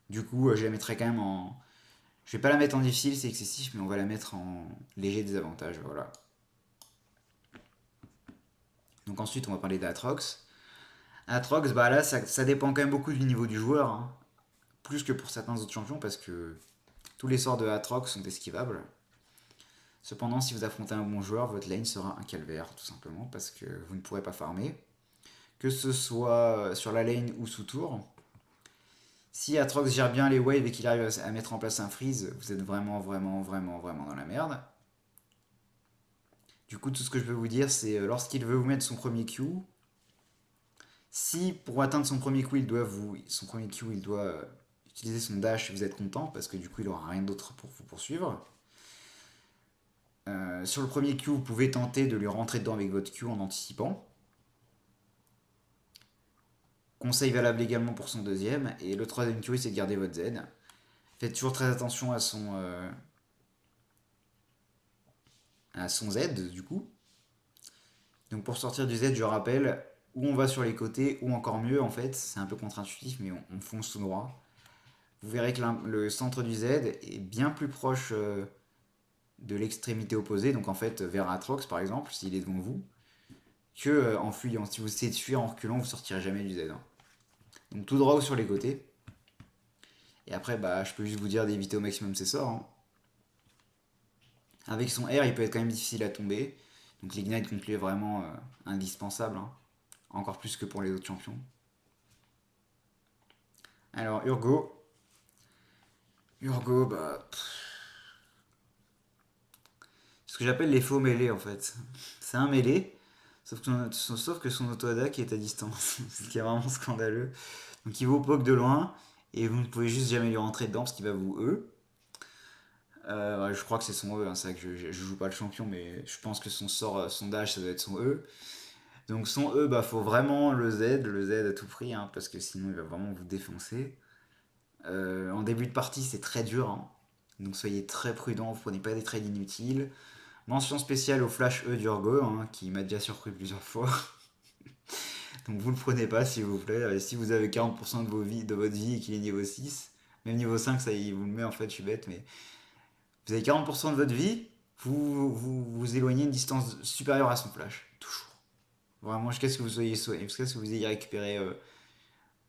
Speaker 1: Du coup, je la mettrai quand même en. Je vais pas la mettre en difficile, c'est excessif, mais on va la mettre en léger désavantage, voilà. Donc ensuite, on va parler d'Atrox. Atrox, bah là, ça dépend quand même beaucoup du niveau du joueur, hein. Plus que pour certains autres champions, parce que tous les sorts de Atrox sont esquivables. Cependant, si vous affrontez un bon joueur, votre lane sera un calvaire, tout simplement, parce que vous ne pourrez pas farmer. Que ce soit sur la lane ou sous tour. Si Atrox gère bien les waves et qu'il arrive à mettre en place un freeze, vous êtes vraiment, vraiment, vraiment, vraiment dans la merde. Du coup, tout ce que je peux vous dire, c'est lorsqu'il veut vous mettre son premier Q, Si pour atteindre son premier coup, son premier Q, il doit utiliser son dash, vous êtes content parce que du coup, il aura rien d'autre pour vous poursuivre. Sur le premier Q, vous pouvez tenter de lui rentrer dedans avec votre Q en anticipant. Conseil valable également pour son deuxième. Et le troisième Q, c'est de garder votre Z. Faites toujours très attention à son Z, du coup. Donc pour sortir du Z, je rappelle, où on va sur les côtés, ou encore mieux, en fait, c'est un peu contre-intuitif, mais on fonce tout droit. Vous verrez que le centre du Z est bien plus proche de l'extrémité opposée, donc en fait vers Atrox par exemple, s'il est devant vous, que en fuyant. Si vous essayez de fuir en reculant, vous sortirez jamais du Z, hein. Donc tout droit ou sur les côtés. Et après, bah, je peux juste vous dire d'éviter au maximum ses sorts, hein. Avec son R, il peut être quand même difficile à tomber. Donc l'ignite contre lui est vraiment indispensable, hein. Encore plus que pour les autres champions. Alors Urgo. Urgo, bah. Ce que j'appelle les faux mêlés en fait. C'est un mêlé, sauf que son auto-attaque est à distance. Ce qui est vraiment scandaleux. Donc il vous poke de loin et vous ne pouvez juste jamais lui rentrer dedans parce qu'il va vous E. Ouais, je crois que c'est son E, hein, c'est vrai que je joue pas le champion, mais je pense que son sort, son dash, ça doit être son E. Donc son E, bah faut vraiment le Z à tout prix, hein, parce que sinon il va vraiment vous défoncer. En début de partie, c'est très dur, hein. Donc soyez très prudents, vous prenez pas des trades inutiles. Mention spéciale au flash E d'Urgo, hein, qui m'a déjà surpris plusieurs fois. Donc vous le prenez pas s'il vous plaît. Si vous avez 40% de votre vie et qu'il est niveau 6, même niveau 5, ça il vous le met en fait, je suis bête, mais vous avez 40% de votre vie, vous éloignez une distance supérieure à son flash. Toujours. Vraiment, jusqu'à ce que vous soyez soigné, jusqu'à ce que vous ayez récupéré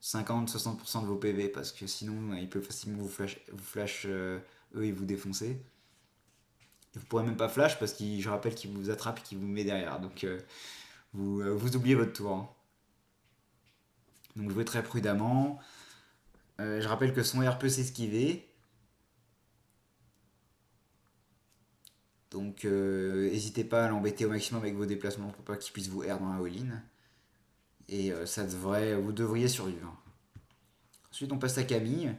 Speaker 1: 50-60% de vos PV, parce que sinon il peut facilement vous flash eux et vous défoncer. Et vous pourrez même pas flash parce que je rappelle qu'il vous attrape et qu'il vous met derrière. Donc vous oubliez votre tour, hein. Donc jouez très prudemment. Je rappelle que son R peut s'esquiver. Donc n'hésitez pas à l'embêter au maximum avec vos déplacements pour pas qu'il puisse vous R dans la all-in. Et vous devriez survivre. Ensuite on passe à Camille.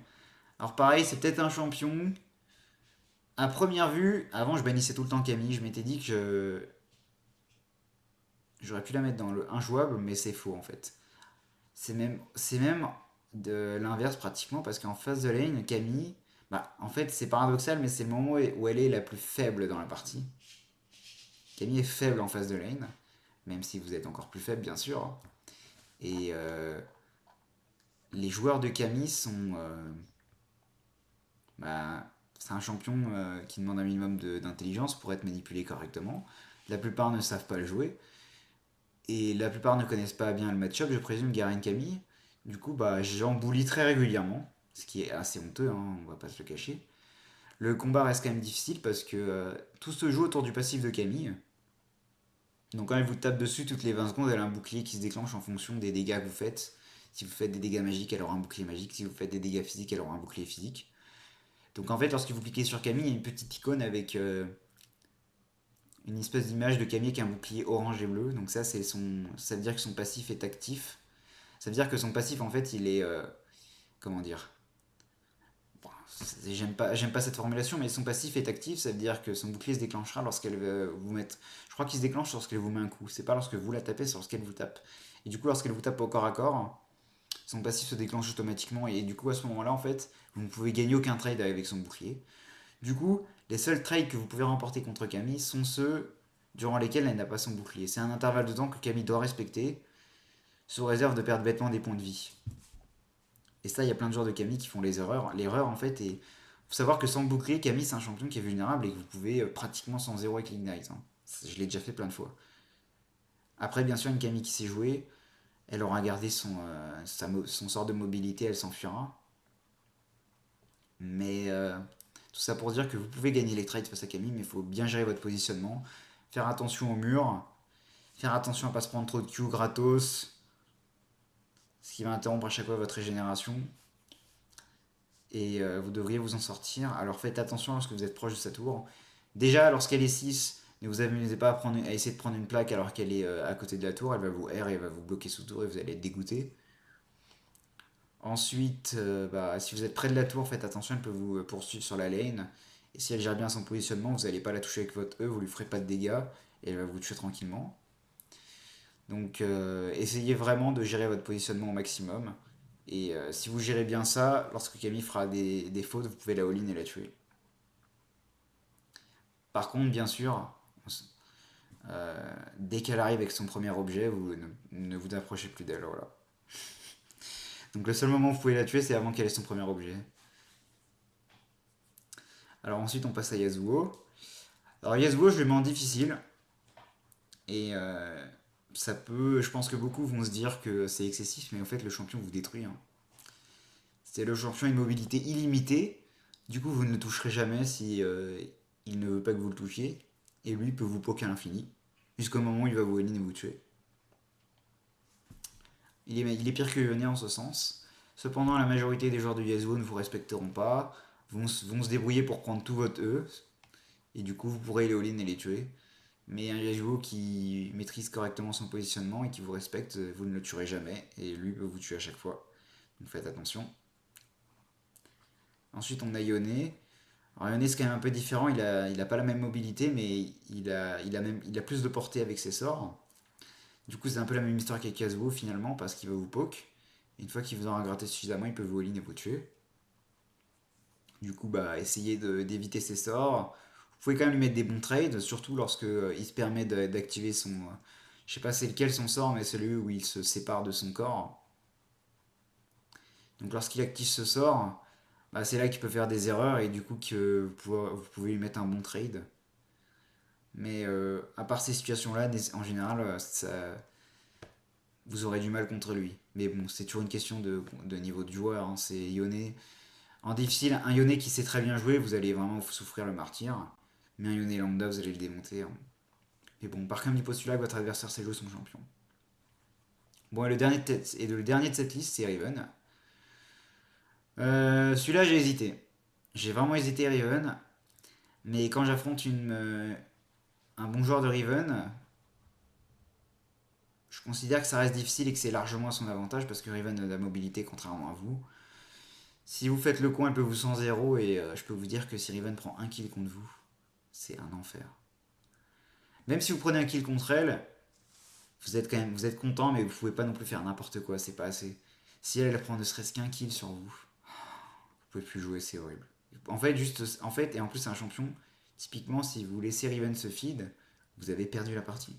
Speaker 1: Alors pareil, c'est peut-être un champion. À première vue, avant je bannissais tout le temps Camille. Je m'étais dit que j'aurais pu la mettre dans le injouable, mais c'est faux en fait. C'est même de l'inverse pratiquement parce qu'en face de lane, Camille, bah en fait c'est paradoxal, mais c'est le moment où elle est la plus faible dans la partie. Camille est faible en face de lane, même si vous êtes encore plus faible bien sûr. Et les joueurs de Camille sont, bah, c'est un champion qui demande un minimum d'intelligence pour être manipulé correctement. La plupart ne savent pas le jouer. Et la plupart ne connaissent pas bien le match-up, je présume, Garen Camille. Du coup, bah, j'en bully très régulièrement, ce qui est assez honteux, hein, on va pas se le cacher. Le combat reste quand même difficile parce que tout se joue autour du passif de Camille. Donc quand elle vous tape dessus toutes les 20 secondes, elle a un bouclier qui se déclenche en fonction des dégâts que vous faites. Si vous faites des dégâts magiques, elle aura un bouclier magique. Si vous faites des dégâts physiques, elle aura un bouclier physique. Donc en fait, lorsque vous cliquez sur Camille, il y a une petite icône avec une espèce d'image de Camille qui a un bouclier orange et bleu. Donc ça veut dire que son passif est actif. Ça veut dire que son passif, en fait, il est. Comment dire. Bon, j'aime pas cette formulation, mais son passif est actif. Ça veut dire que son bouclier se déclenchera lorsqu'elle vous met. Je crois qu'il se déclenche lorsqu'elle vous met un coup. C'est pas lorsque vous la tapez, c'est lorsqu'elle vous tape. Et du coup, lorsqu'elle vous tape au corps à corps, son passif se déclenche automatiquement. Et du coup, à ce moment-là, en fait, vous ne pouvez gagner aucun trade avec son bouclier. Du coup, les seuls trades que vous pouvez remporter contre Camille sont ceux durant lesquels elle n'a pas son bouclier. C'est un intervalle de temps que Camille doit respecter, sous réserve de perdre bêtement des points de vie. Et ça, il y a plein de joueurs de Camille qui font les erreurs. L'erreur, en fait, est. Faut savoir que sans bouclier, Camille, c'est un champion qui est vulnérable et que vous pouvez pratiquement sans zéro avec l'Ignite, hein. Je l'ai déjà fait plein de fois. Après, bien sûr, une Camille qui sait jouer, elle aura gardé son sort de mobilité, elle s'enfuira. Mais tout ça pour dire que vous pouvez gagner les trades face à Camille, mais il faut bien gérer votre positionnement, faire attention au mur, faire attention à ne pas se prendre trop de Q gratos, ce qui va interrompre à chaque fois votre régénération. Et vous devriez vous en sortir. Alors faites attention lorsque vous êtes proche de sa tour. Déjà, lorsqu'elle est 6, Ne vous amusez pas à essayer de prendre une plaque alors qu'elle est à côté de la tour, elle va vous R et elle va vous bloquer sous tour et vous allez être dégoûté. Ensuite, si vous êtes près de la tour, faites attention, elle peut vous poursuivre sur la lane. Et si elle gère bien son positionnement, vous n'allez pas la toucher avec votre E, vous lui ferez pas de dégâts et elle va vous tuer tranquillement. Donc essayez vraiment de gérer votre positionnement au maximum. Et si vous gérez bien ça, lorsque Camille fera des fautes, vous pouvez la all-in et la tuer. Par contre, bien sûr, dès qu'elle arrive avec son premier objet, vous ne vous approchez plus d'elle. Voilà. Donc le seul moment où vous pouvez la tuer, c'est avant qu'elle ait son premier objet. Alors ensuite, on passe à Yasuo. Alors Yasuo, je le mets en difficile. Et je pense que beaucoup vont se dire que c'est excessif, mais en fait, le champion vous détruit, hein. C'est le champion immobilité illimitée. Du coup, vous ne le toucherez jamais si il ne veut pas que vous le touchiez. Et lui peut vous poker à l'infini. Jusqu'au moment où il va vous all et vous tuer. Il est pire que Yone en ce sens. Cependant, la majorité des joueurs de Yasuo ne vous respecteront pas, vont se débrouiller pour prendre tout votre E, et du coup vous pourrez les all-in et les tuer. Mais un Yasuo qui maîtrise correctement son positionnement et qui vous respecte, vous ne le tuerez jamais, et lui peut vous tuer à chaque fois. Donc faites attention. Ensuite on a Yone. Alors Yone c'est quand même un peu différent, il a pas la même mobilité, mais il a plus de portée avec ses sorts. Du coup c'est un peu la même histoire qu'avec Yasuo finalement, parce qu'il va vous poke. Et une fois qu'il vous aura gratté suffisamment, il peut vous all-in et vous tuer. Du coup, essayez d'éviter ses sorts. Vous pouvez quand même lui mettre des bons trades, surtout lorsque il se permet d'activer son. Je sais pas c'est lequel son sort, mais celui où il se sépare de son corps. Donc lorsqu'il active ce sort, c'est là qu'il peut faire des erreurs et du coup que vous pouvez lui mettre un bon trade. Mais à part ces situations-là, en général, vous aurez du mal contre lui. Mais bon, c'est toujours une question de niveau de joueur, hein. C'est Yone. En difficile, un Yone qui sait très bien jouer, vous allez vraiment souffrir le martyr. Mais un Yone lambda, vous allez le démonter, hein. Mais bon, par contre du postulat que votre adversaire sait jouer son champion. Bon, le dernier de cette liste, c'est Riven. Celui-là, j'ai hésité. J'ai vraiment hésité Riven. Mais quand j'affronte un bon joueur de Riven, je considère que ça reste difficile et que c'est largement à son avantage parce que Riven a de la mobilité contrairement à vous. Si vous faites le coin, elle peut vous 100-0 et je peux vous dire que si Riven prend un kill contre vous, c'est un enfer. Même si vous prenez un kill contre elle, vous êtes content, mais vous pouvez pas non plus faire n'importe quoi, c'est pas assez. Si elle prend ne serait-ce qu'un kill sur vous, vous pouvez plus jouer, c'est horrible. Et en plus c'est un champion. Typiquement, si vous laissez Riven se feed, vous avez perdu la partie.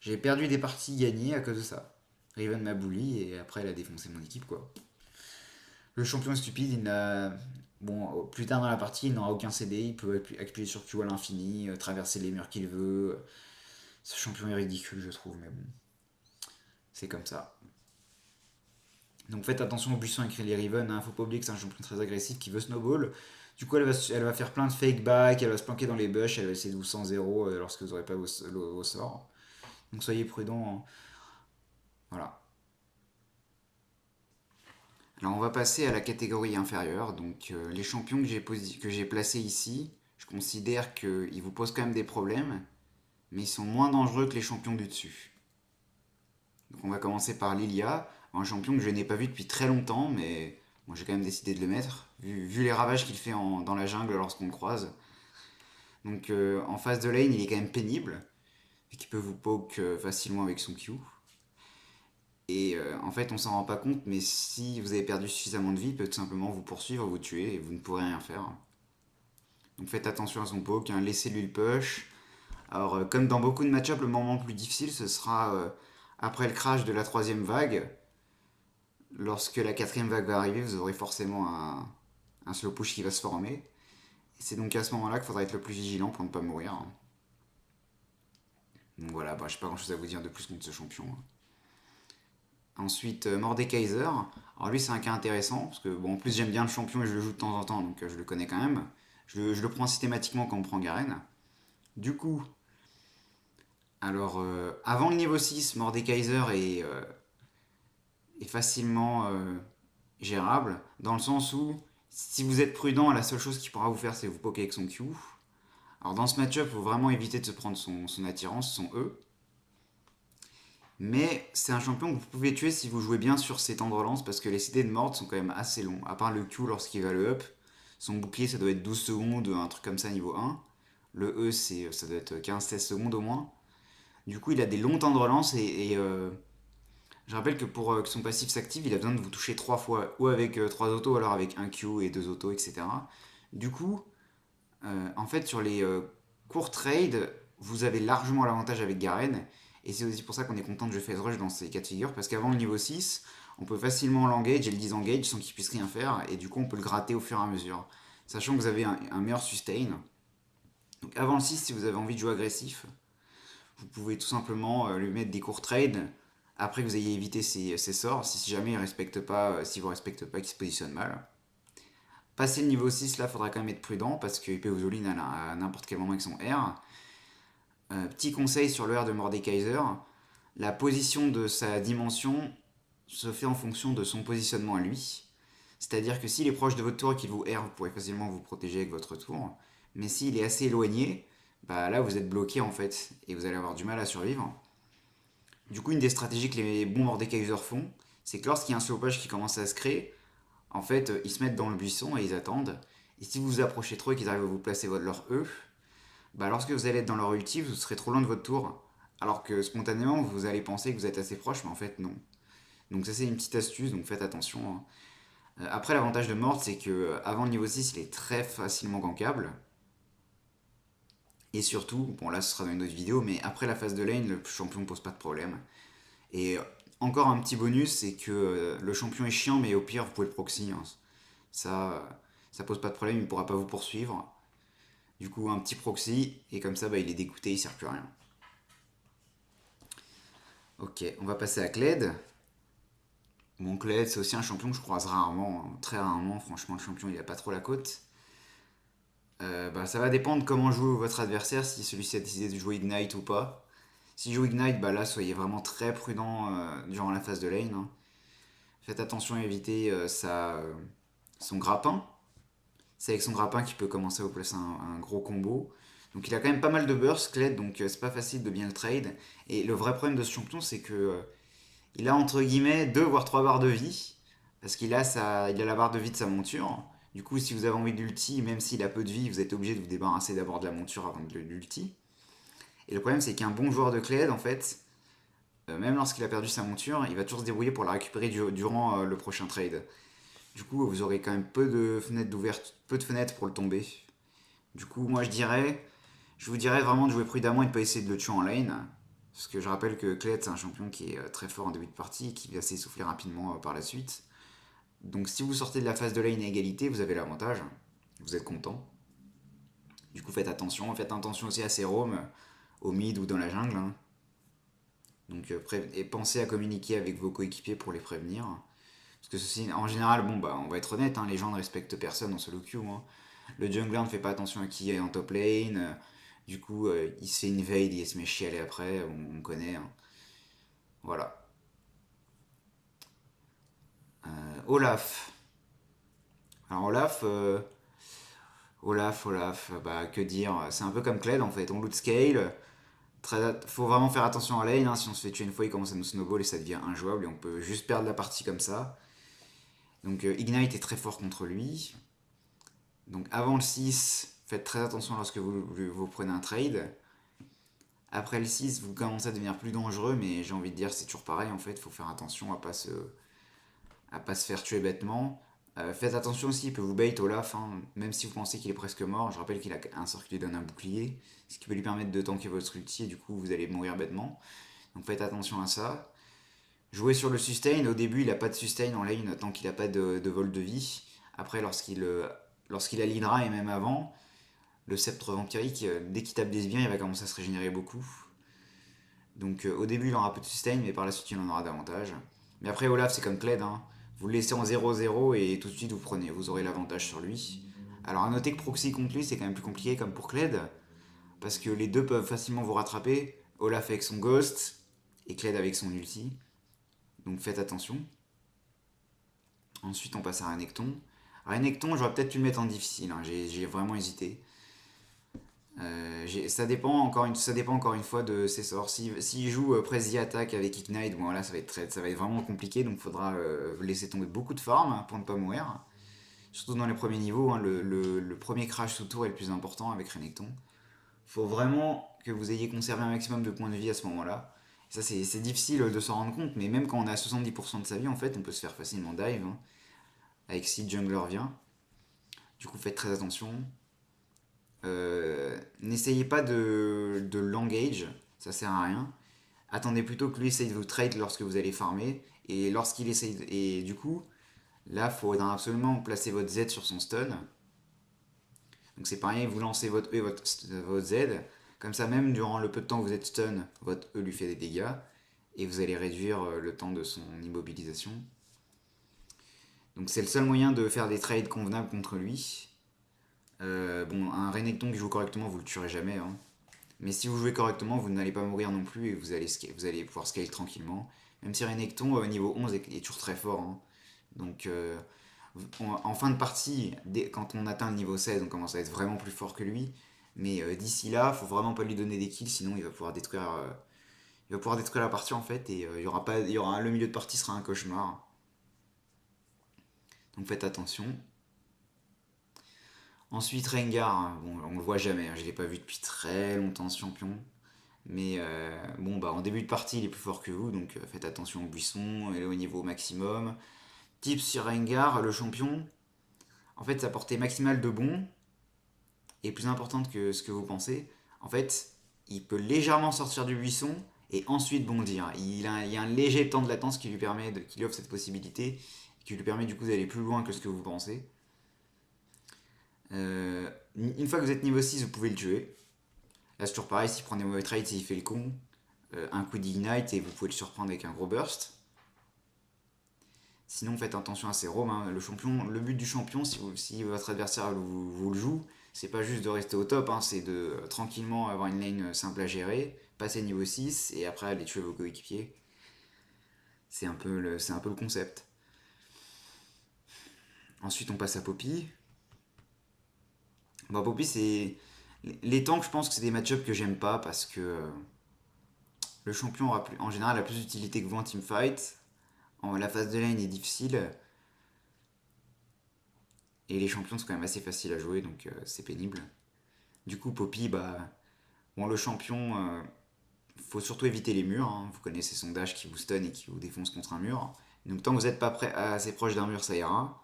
Speaker 1: J'ai perdu des parties gagnées à cause de ça. Riven m'a bully et après elle a défoncé mon équipe quoi. Le champion est stupide, il n'a. Bon, plus tard dans la partie, il n'aura aucun CD, il peut appuyer sur Q à l'infini, traverser les murs qu'il veut. Ce champion est ridicule, je trouve, mais bon, c'est comme ça. Donc faites attention aux buissons avec les Riven, hein. Faut pas oublier que c'est un champion très agressif qui veut snowball. Du coup, elle va faire plein de fake back, elle va se planquer dans les bush, elle va essayer de vous 100-0 lorsque vous n'aurez pas vos sorts. Donc soyez prudents, hein. Voilà. Alors on va passer à la catégorie inférieure. Donc les champions que j'ai placés ici, je considère qu'ils vous posent quand même des problèmes, mais ils sont moins dangereux que les champions du dessus. Donc on va commencer par Lilia, un champion que je n'ai pas vu depuis très longtemps, mais moi j'ai quand même décidé de le mettre, vu les ravages qu'il fait dans la jungle lorsqu'on le croise. Donc en phase de lane, il est quand même pénible, et qu'il peut vous poke facilement avec son Q. Et en fait, on s'en rend pas compte, mais si vous avez perdu suffisamment de vie, il peut tout simplement vous poursuivre, vous tuer, et vous ne pourrez rien faire. Donc faites attention à son poke, hein, laissez-lui le push. Alors, comme dans beaucoup de match-ups, le moment le plus difficile, ce sera après le crash de la troisième vague. Lorsque la quatrième vague va arriver, vous aurez forcément un slow push qui va se former. Et c'est donc à ce moment-là qu'il faudra être le plus vigilant pour ne pas mourir. Donc voilà, je n'ai pas grand-chose à vous dire de plus contre ce champion. Ensuite, Mordekaiser. Alors lui, c'est un cas intéressant, parce que bon, en plus j'aime bien le champion et je le joue de temps en temps, donc je le connais quand même. Je le prends systématiquement quand on prend Garen. Du coup, alors avant le niveau 6, Mordekaiser est facilement gérable, dans le sens où si vous êtes prudent, la seule chose qu'il pourra vous faire, c'est vous poker avec son Q. Alors dans ce match-up, il faut vraiment éviter de se prendre son attirance, son E. Mais c'est un champion que vous pouvez tuer si vous jouez bien sur ses temps de relance parce que les CD de Mord sont quand même assez longs. À part le Q lorsqu'il va le up, son bouclier ça doit être 12 secondes, un truc comme ça niveau 1. Le E ça doit être 15-16 secondes au moins. Du coup il a des longs temps de relance et je rappelle que pour que son passif s'active, il a besoin de vous toucher 3 fois, ou avec 3 autos, ou alors avec un Q et 2 autos, etc. Du coup, en fait, sur les courts trades, vous avez largement l'avantage avec Garen. Et c'est aussi pour ça qu'on est content de jouer Phase Rush dans ces cas de figure. Parce qu'avant le niveau 6, on peut facilement l'engage et le disengage sans qu'il puisse rien faire. Et du coup, on peut le gratter au fur et à mesure. Sachant que vous avez un meilleur sustain. Donc avant le 6, si vous avez envie de jouer agressif, vous pouvez tout simplement lui mettre des courts trades. Après que vous ayez évité ses sorts, si jamais il respecte pas, si vous ne respectez pas, qu'il se positionne mal. Passer le niveau 6, là, faudra quand même être prudent parce qu'il peut vous all-in à n'importe quel moment avec son R. Petit conseil sur le R de Mordekaiser, la position de sa dimension se fait en fonction de son positionnement à lui. C'est-à-dire que s'il est proche de votre tour et qu'il vous R, vous pourrez facilement vous protéger avec votre tour. Mais s'il est assez éloigné, bah là vous êtes bloqué en fait et vous allez avoir du mal à survivre. Du coup, une des stratégies que les bons Mordekaiser font, c'est que lorsqu'il y a un slowpage qui commence à se créer, en fait, ils se mettent dans le buisson et ils attendent. Et si vous vous approchez trop et qu'ils arrivent à vous placer leur E, bah lorsque vous allez être dans leur ulti, vous serez trop loin de votre tour. Alors que spontanément, vous allez penser que vous êtes assez proche, mais en fait, non. Donc ça, c'est une petite astuce, donc faites attention, hein. Après, l'avantage de Mord, c'est que avant le niveau 6, il est très facilement gankable. Et surtout, bon là ce sera dans une autre vidéo, mais après la phase de lane, le champion ne pose pas de problème. Et encore un petit bonus, c'est que le champion est chiant, mais au pire, vous pouvez le proxy, hein. Ça pose pas de problème, il ne pourra pas vous poursuivre. Du coup, un petit proxy, et comme ça, bah, il est dégoûté, il sert plus à rien. Ok, on va passer à Kled. Bon, Kled, c'est aussi un champion que je croise rarement, hein, très rarement. Franchement, le champion, il a pas trop la cote. Bah, ça va dépendre comment joue votre adversaire, si celui-ci a décidé de jouer Ignite ou pas. S'il joue Ignite, bah là, soyez vraiment très prudent durant la phase de lane, hein. Faites attention à éviter son grappin. C'est avec son grappin qu'il peut commencer à vous placer un gros combo. Donc il a quand même pas mal de burst, Kled, donc c'est pas facile de bien le trade. Et le vrai problème de ce champion, c'est que il a entre guillemets 2 voire 3 barres de vie. Parce il a la barre de vie de sa monture. Du coup, si vous avez envie d'ulti, même s'il a peu de vie, vous êtes obligé de vous débarrasser d'abord de la monture avant de l'ulti. Et le problème, c'est qu'un bon joueur de Kled, en fait, même lorsqu'il a perdu sa monture, il va toujours se débrouiller pour la récupérer durant le prochain trade. Du coup, vous aurez quand même peu de fenêtres pour le tomber. Du coup, moi je vous dirais vraiment de jouer prudemment et de ne pas essayer de le tuer en lane. Parce que je rappelle que Kled, c'est un champion qui est très fort en début de partie et qui va s'essouffler rapidement par la suite. Donc si vous sortez de la phase de lane à égalité, vous avez l'avantage. Vous êtes content. Du coup, faites attention aussi à ses roams, au mid ou dans la jungle, hein. Donc, et pensez à communiquer avec vos coéquipiers pour les prévenir. Parce que ceci, en général, bon, bah, on va être honnête, hein, les gens ne respectent personne en solo queue, hein. Le jungler ne fait pas attention à qui est en top lane. Du coup, il se fait invade, il se met chialer après, on connaît, hein. Voilà. Olaf. Alors Olaf, bah que dire, c'est un peu comme Kled en fait, on loot scale, faut vraiment faire attention à lane, hein. Si on se fait tuer une fois, il commence à nous snowball et ça devient injouable et on peut juste perdre la partie comme ça. Donc Ignite est très fort contre lui. Donc avant le 6, faites très attention lorsque vous prenez un trade. Après le 6, vous commencez à devenir plus dangereux, mais j'ai envie de dire c'est toujours pareil en fait, il faut faire attention à pas se faire tuer bêtement. Faites attention aussi, il peut vous bait Olaf, hein, même si vous pensez qu'il est presque mort. Je rappelle qu'il a un sort qui lui donne un bouclier, ce qui peut lui permettre de tanker votre ulti et du coup vous allez mourir bêtement. Donc faites attention à ça. Jouez sur le sustain, au début il n'a pas de sustain en lane tant qu'il n'a pas de vol de vie. Après lorsqu'il a l'Hydra et même avant, le sceptre vampirique, dès qu'il tape des sbires, il va commencer à se régénérer beaucoup. Donc au début il aura peu de sustain, mais par la suite il en aura davantage. Mais après Olaf c'est comme Kled, hein. Vous le laissez en 0-0 et tout de suite vous aurez l'avantage sur lui. Alors à noter que proxy contre lui c'est quand même plus compliqué comme pour Kled, parce que les deux peuvent facilement vous rattraper. Olaf avec son ghost et Kled avec son ulti. Donc faites attention. Ensuite on passe à Renekton. Renekton j'aurais peut-être pu le mettre en difficile, hein. J'ai vraiment hésité. Ça dépend encore une fois de ses sorts. S'il joue Press the Attack avec Ignite, bon là ça va être vraiment compliqué, donc il faudra laisser tomber beaucoup de farm pour ne pas mourir. Surtout dans les premiers niveaux, hein, le premier crash sous tour est le plus important avec Renekton. Faut vraiment que vous ayez conservé un maximum de points de vie à ce moment-là. Ça c'est difficile de s'en rendre compte, mais même quand on a 70% de sa vie, en fait, on peut se faire facilement dive, hein, avec si le jungler vient. Du coup, faites très attention. N'essayez pas de l'engage, ça sert à rien. Attendez plutôt que lui essaye de vous trade lorsque vous allez farmer. Et lorsqu'il essaye. Et du coup, là, il faudra absolument placer votre Z sur son stun. Donc c'est pareil, vous lancez votre E et votre Z. Comme ça, même durant le peu de temps que vous êtes stun, votre E lui fait des dégâts. Et vous allez réduire le temps de son immobilisation. Donc c'est le seul moyen de faire des trades convenables contre lui. Bon, un Renekton qui joue correctement, vous le tuerez jamais, hein. Mais si vous jouez correctement, vous n'allez pas mourir non plus et vous allez pouvoir scale tranquillement. Même si Renekton, niveau 11, est toujours très fort, hein. Donc, en fin de partie, quand on atteint le niveau 16, on commence à être vraiment plus fort que lui. Mais d'ici là, faut vraiment pas lui donner des kills, sinon il va pouvoir détruire la partie en fait. Et il y aura pas, le milieu de partie sera un cauchemar. Donc faites attention. Ensuite, Rengar, hein, bon, on le voit jamais, hein, je l'ai pas vu depuis très longtemps ce champion. Mais bon, bah, en début de partie, il est plus fort que vous, donc faites attention aux buissons, éloignez-vous au maximum. Tips sur Rengar, le champion, en fait, sa portée maximale de bond est plus importante que ce que vous pensez. En fait, il peut légèrement sortir du buisson et ensuite bondir. Il y a un léger temps de latence qui lui offre cette possibilité, qui lui permet du coup d'aller plus loin que ce que vous pensez. Une fois que vous êtes niveau 6, vous pouvez le tuer. Là, c'est toujours pareil, s'il prend des mauvais trades, il fait le con. Un coup d'ignite et vous pouvez le surprendre avec un gros burst. Sinon, faites attention à ses roams, hein. Le but du champion, si votre adversaire vous le joue, c'est pas juste de rester au top, hein, c'est de tranquillement avoir une lane simple à gérer, passer niveau 6 et après aller tuer vos coéquipiers. C'est un peu le concept. Ensuite, on passe à Poppy. Bon, Poppy, c'est. Les tanks, je pense que c'est des match-ups que j'aime pas parce que le champion en général a plus d'utilité que vous en teamfight. La phase de lane est difficile. Et les champions sont quand même assez faciles à jouer, donc c'est pénible. Du coup, Poppy, bah, bon, le champion, faut surtout éviter les murs, hein. Vous connaissez son dash qui vous stun et qui vous défonce contre un mur. Donc tant que vous n'êtes pas assez proche d'un mur, ça ira.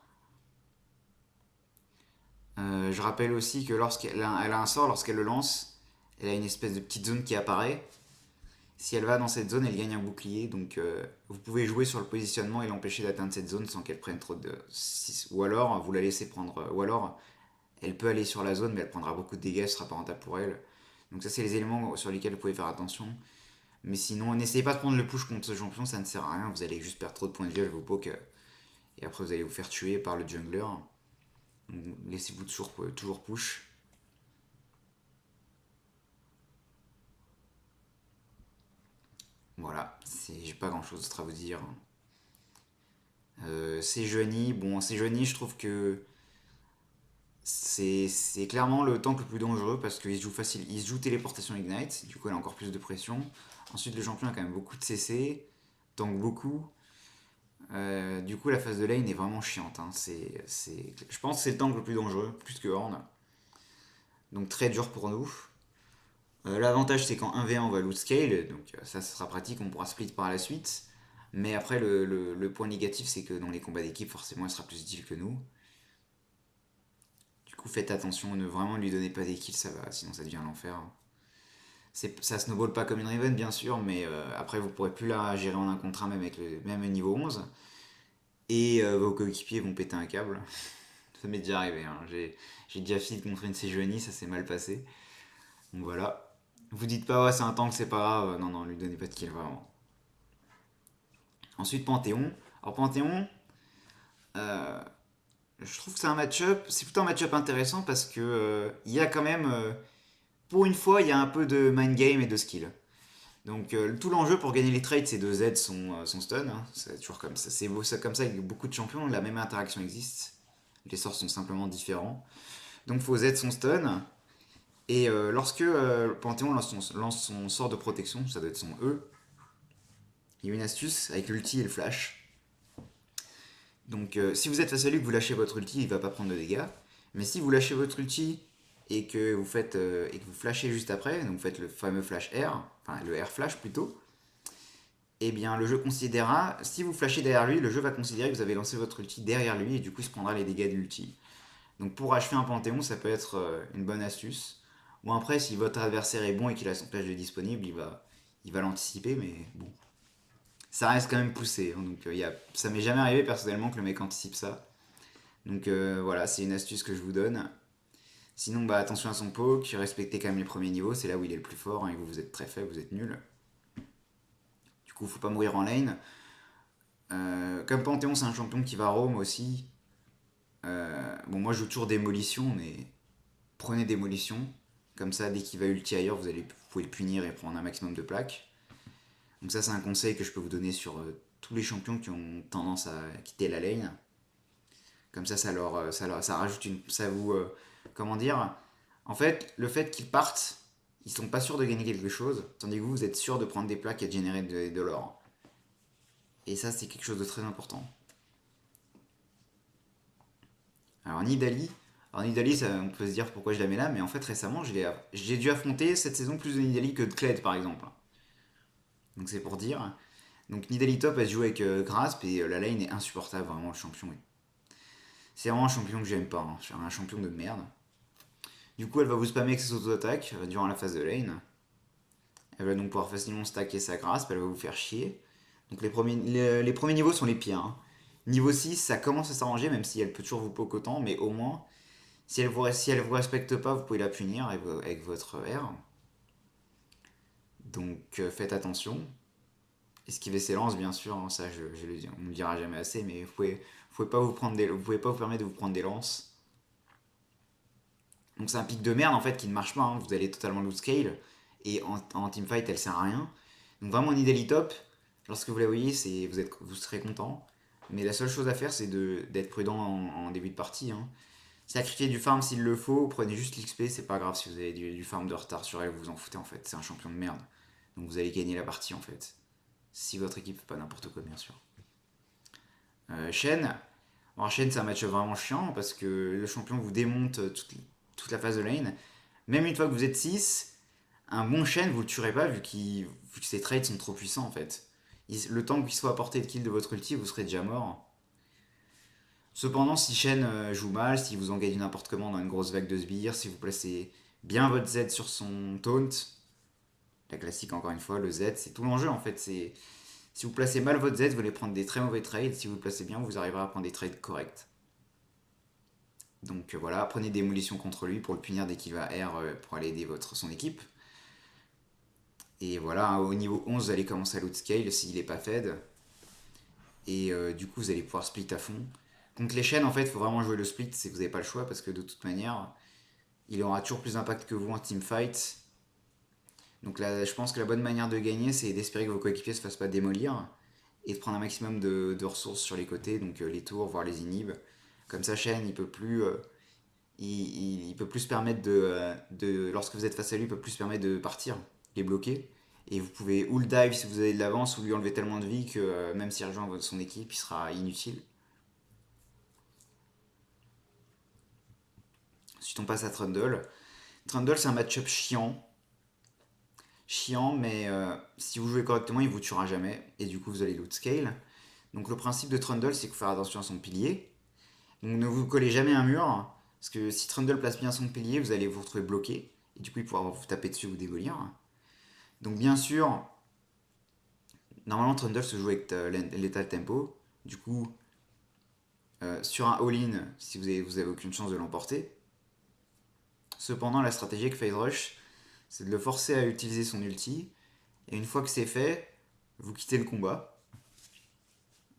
Speaker 1: Je rappelle aussi que elle a un sort, lorsqu'elle le lance, elle a une espèce de petite zone qui apparaît. Si elle va dans cette zone, elle gagne un bouclier. Donc vous pouvez jouer sur le positionnement et l'empêcher d'atteindre cette zone sans qu'elle prenne trop de. Ou alors vous la laissez prendre. Ou alors elle peut aller sur la zone, mais elle prendra beaucoup de dégâts, ce sera pas rentable pour elle. Donc ça, c'est les éléments sur lesquels vous pouvez faire attention. Mais sinon, n'essayez pas de prendre le push contre ce champion, ça ne sert à rien. Vous allez juste perdre trop de points de vie, elle vous poke. Et après, vous allez vous faire tuer par le jungler. Donc, laissez-vous toujours push. Voilà, j'ai pas grand chose d'autre à vous dire. Sejuani, bon, Sejuani, je trouve que c'est clairement le tank le plus dangereux parce qu'il se joue facile, il se joue téléportation Ignite, du coup elle a encore plus de pression. Ensuite le champion a quand même beaucoup de CC, tank beaucoup. Du coup la phase de lane est vraiment chiante, hein. Je pense que c'est le tank le plus dangereux, plus que Horn. Donc très dur pour nous. L'avantage c'est qu'en 1v1 on va loot scale, donc ça sera pratique, on pourra split par la suite. Mais après le point négatif c'est que dans les combats d'équipe forcément elle sera plus utile que nous. Du coup, faites attention, ne vraiment lui donnez pas des kills, ça va, sinon ça devient l'enfer. Ça snowball pas comme une Riven, bien sûr, mais après, vous pourrez plus la gérer en un contre un, même avec le même niveau 11. Et vos coéquipiers vont péter un câble. Ça m'est déjà arrivé, hein. J'ai déjà fini contre une Sejuani, ça s'est mal passé. Donc voilà. Vous dites pas, ouais, c'est un tank, c'est pas grave. Non, non, lui donnez pas de kill, vraiment. Ensuite, Panthéon. Alors, Panthéon, euh, je trouve que c'est plutôt un match-up intéressant parce que il y a quand même pour une fois, il y a un peu de mind game et de skill. Donc tout l'enjeu pour gagner les trades, c'est de Z son stun, hein. C'est toujours comme ça. C'est comme ça avec beaucoup de champions, la même interaction existe. Les sorts sont simplement différents. Donc faut Z son stun. Et lorsque Panthéon lance son sort de protection, ça doit être son E, il y a une astuce avec l'ulti et le flash. Donc si vous êtes face à lui que vous lâchez votre ulti, il va pas prendre de dégâts. Mais si vous lâchez votre ulti et que vous flashez juste après, donc vous faites le fameux flash R, enfin le R flash plutôt, eh bien le jeu considérera, si vous flashez derrière lui, le jeu va considérer que vous avez lancé votre ulti derrière lui et du coup il se prendra les dégâts de l'ulti. Donc pour achever un Panthéon, ça peut être une bonne astuce. Ou après, si votre adversaire est bon et qu'il a son flash de disponible, il va l'anticiper, mais bon. Ça reste quand même poussé, hein, donc ça m'est jamais arrivé personnellement que le mec anticipe ça. Donc voilà, c'est une astuce que je vous donne. Sinon, bah attention à son poke, respectez quand même les premiers niveaux, c'est là où il est le plus fort, hein, et vous êtes très faible, vous êtes nul. Du coup, faut pas mourir en lane. Comme Panthéon, c'est un champion qui va roam aussi. Bon, moi je joue toujours démolition, mais prenez démolition. Comme ça, dès qu'il va ulti ailleurs, vous pouvez le punir et prendre un maximum de plaques. Donc ça, c'est un conseil que je peux vous donner sur tous les champions qui ont tendance à quitter la lane. Comme ça rajoute ça vous, comment dire. En fait, le fait qu'ils partent, ils sont pas sûrs de gagner quelque chose, tandis que vous êtes sûr de prendre des plaques et de générer de l'or. Et ça, c'est quelque chose de très important. Alors Nidali, on peut se dire pourquoi je la mets là, mais en fait récemment, j'ai dû affronter cette saison plus de Nidali que de Kled par exemple. Donc c'est pour dire. Donc Nidali top, elle se joue avec Grasp et la lane est insupportable, vraiment le champion. C'est vraiment un champion que j'aime pas, hein. C'est un champion de merde. Du coup, elle va vous spammer avec ses auto-attaques durant la phase de lane. Elle va donc pouvoir facilement stacker sa Grasp, elle va vous faire chier. Donc les premiers niveaux sont les pires, hein. Niveau 6, ça commence à s'arranger, même si elle peut toujours vous poke autant, mais au moins, si elle vous respecte pas, vous pouvez la punir avec votre R. Donc faites attention. Esquiver ses lances, bien sûr, hein, ça on ne le dira jamais assez, mais vous pouvez pas vous permettre de vous prendre des lances. Donc c'est un pic de merde en fait qui ne marche pas, hein. Vous allez totalement loot scale et en teamfight elle sert à rien. Donc vraiment Nidalee top, lorsque vous la voyez, vous serez content. Mais la seule chose à faire c'est d'être prudent en début de partie, hein. Sacrifiez du farm s'il le faut, prenez juste l'XP, c'est pas grave si vous avez du farm de retard sur elle, vous vous en foutez en fait, c'est un champion de merde. Donc vous allez gagner la partie en fait. Si votre équipe fait pas n'importe quoi bien sûr. Shen. Alors Shen c'est un match vraiment chiant parce que le champion vous démonte toute la phase de lane. Même une fois que vous êtes 6, un bon Shen vous le tuerez pas vu que ses trades sont trop puissants en fait. Le temps qu'il soit à portée de kill de votre ulti, vous serez déjà mort. Cependant, si Shen joue mal, si vous engagez n'importe comment dans une grosse vague de sbires, si vous placez bien votre Z sur son taunt, la classique encore une fois, le Z, c'est tout l'enjeu en fait. Si vous placez mal votre Z, vous allez prendre des très mauvais trades. Si vous le placez bien, vous arriverez à prendre des trades corrects. Donc voilà, prenez démolition contre lui pour le punir dès qu'il va R pour aller aider son équipe. Et voilà, hein, au niveau 11, vous allez commencer à loot scale s'il n'est pas fed. Et du coup, vous allez pouvoir split à fond. Contre les chaînes, en fait, il faut vraiment jouer le split si vous n'avez pas le choix, parce que de toute manière, il aura toujours plus d'impact que vous en teamfight. Donc là, je pense que la bonne manière de gagner, c'est d'espérer que vos coéquipiers ne se fassent pas démolir et de prendre un maximum de ressources sur les côtés, donc les tours, voire les inhibs. Comme ça, Shen, il peut plus se permettre lorsque vous êtes face à lui, il peut plus se permettre de partir, les bloquer. Et vous pouvez ou le dive si vous avez de l'avance, ou lui enlever tellement de vie que même s'il rejoint son équipe, il sera inutile. Ensuite, on passe à Trundle. Trundle, c'est un match-up chiant. Chiant, mais si vous jouez correctement, il vous tuera jamais. Et du coup, vous allez loot scale. Donc, le principe de Trundle, c'est qu'il faut faire attention à son pilier. Donc, ne vous collez jamais à un mur. Parce que si Trundle place bien son pilier, vous allez vous retrouver bloqué. Et du coup, il pourra vous taper dessus ou démolir. Donc, bien sûr, normalement, Trundle se joue avec l'état tempo. Du coup, sur un all-in, si vous avez aucune chance de l'emporter. Cependant, la stratégie avec Phase Rush, c'est de le forcer à utiliser son ulti. Et une fois que c'est fait, vous quittez le combat.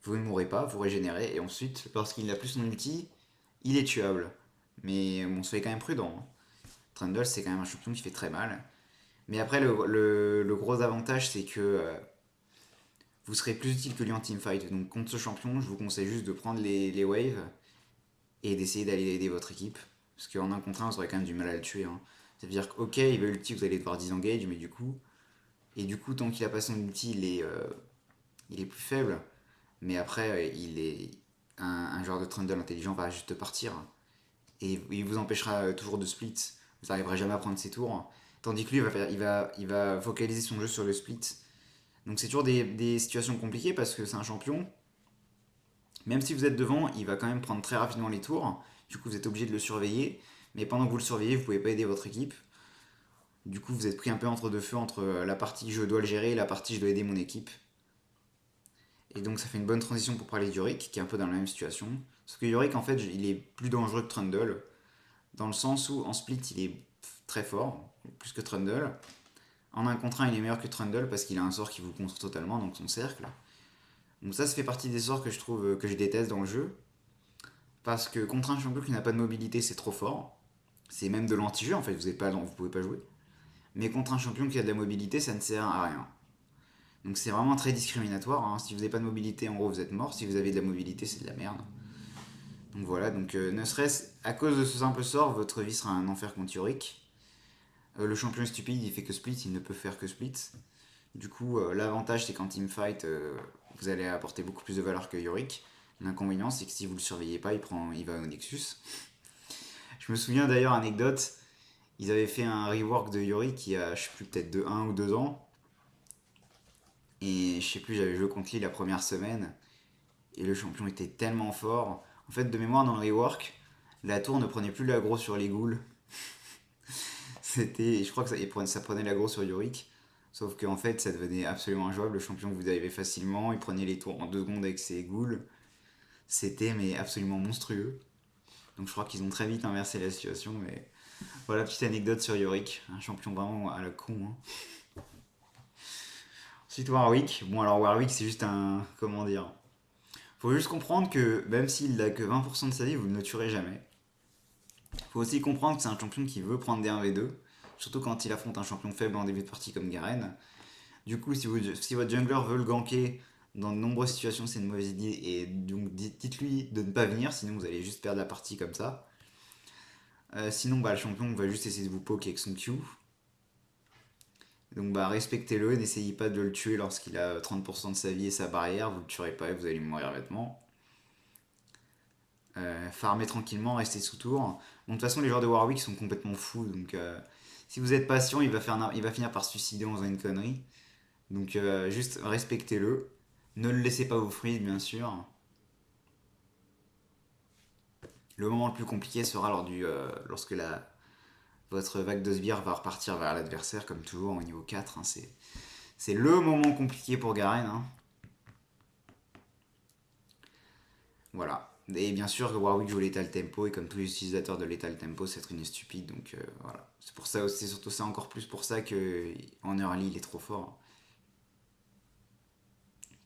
Speaker 1: Vous ne mourrez pas, vous régénérez. Et ensuite, lorsqu'il n'a plus son ulti, il est tuable. Mais bon, soyez quand même prudent, hein. Trundle, c'est quand même un champion qui fait très mal. Mais après, le gros avantage, c'est que vous serez plus utile que lui en teamfight. Donc contre ce champion, je vous conseille juste de prendre les waves et d'essayer d'aller aider votre équipe. Parce qu'en un contre un, vous aurez quand même du mal à le tuer, hein. Ça veut dire que, ok, il va ulti, vous allez devoir disengage, mais du coup, tant qu'il a pas son ulti, il est plus faible. Mais après, un joueur de Trundle intelligent va juste partir. Et il vous empêchera toujours de split. Vous n'arriverez jamais à prendre ses tours. Tandis que lui, il va focaliser son jeu sur le split. Donc c'est toujours des situations compliquées parce que c'est un champion. Même si vous êtes devant, il va quand même prendre très rapidement les tours. Du coup, vous êtes obligé de le surveiller. Mais pendant que vous le surveillez, vous pouvez pas aider votre équipe. Du coup, vous êtes pris un peu entre deux feux, entre la partie je dois le gérer et la partie je dois aider mon équipe. Et donc ça fait une bonne transition pour parler de Yorick, qui est un peu dans la même situation. Parce que Yorick, en fait, il est plus dangereux que Trundle, dans le sens où en split, il est très fort, plus que Trundle. En 1 contre 1, il est meilleur que Trundle parce qu'il a un sort qui vous contre totalement, donc son cercle. Donc ça fait partie des sorts que je trouve que je déteste dans le jeu. Parce que contre un champion qui n'a pas de mobilité, c'est trop fort. C'est même de l'anti-jeu, en fait, vous pouvez pas jouer. Mais contre un champion qui a de la mobilité, ça ne sert à rien. Donc c'est vraiment très discriminatoire, hein. Si vous n'avez pas de mobilité, en gros, vous êtes mort. Si vous avez de la mobilité, c'est de la merde. Donc voilà, donc ne serait-ce à cause de ce simple sort, votre vie sera un enfer contre Yorick. Le champion est stupide, il fait que split, il ne peut faire que split. Du coup, l'avantage c'est qu'en teamfight, vous allez apporter beaucoup plus de valeur que Yorick. L'inconvénient c'est que si vous le surveillez pas, il va au Nexus. Je me souviens d'ailleurs, anecdote, ils avaient fait un rework de Yorick il y a, je sais plus, peut-être de 1 ou 2 ans. Et je sais plus, j'avais joué contre lui la première semaine. Et le champion était tellement fort. En fait, de mémoire, dans le rework, la tour ne prenait plus l'aggro sur les ghouls. Je crois que ça prenait l'aggro sur Yorick. Sauf qu'en fait, ça devenait absolument injouable. Le champion vous arrivait facilement. Il prenait les tours en 2 secondes avec ses ghouls. C'était mais absolument monstrueux. Donc je crois qu'ils ont très vite inversé la situation. Mais voilà, petite anecdote sur Yorick. Un champion vraiment à la con, hein. Ensuite, Warwick. Bon, alors Warwick, c'est juste un. Comment dire? Faut juste comprendre que même s'il n'a que 20% de sa vie, vous ne le tuerez jamais. Faut aussi comprendre que c'est un champion qui veut prendre des 1v2, surtout quand il affronte un champion faible en début de partie comme Garen. Du coup, si votre jungler veut le ganker, dans de nombreuses situations, c'est une mauvaise idée, et donc dites-lui de ne pas venir, sinon vous allez juste perdre la partie comme ça. Sinon, bah, le champion va juste essayer de vous poke avec son Q. Donc bah, respectez-le, n'essayez pas de le tuer lorsqu'il a 30% de sa vie et sa barrière, vous le tuerez pas et vous allez mourir bêtement. Farmer tranquillement, rester sous tour. Bon, de toute façon, les joueurs de Warwick sont complètement fous, donc si vous êtes patient, il va finir par se suicider en faisant une connerie. Donc juste respectez-le. Ne le laissez pas vous freeze, bien sûr. Le moment le plus compliqué sera lorsque votre vague de sbires va repartir vers l'adversaire, comme toujours au niveau 4, hein. C'est le moment compliqué pour Garen, hein. Voilà. Et bien sûr, Warwick joue Lethal Tempo, et comme tous les utilisateurs de Lethal Tempo, c'est être une stupide, donc voilà. C'est surtout ça, encore plus pour ça que en early, il est trop fort.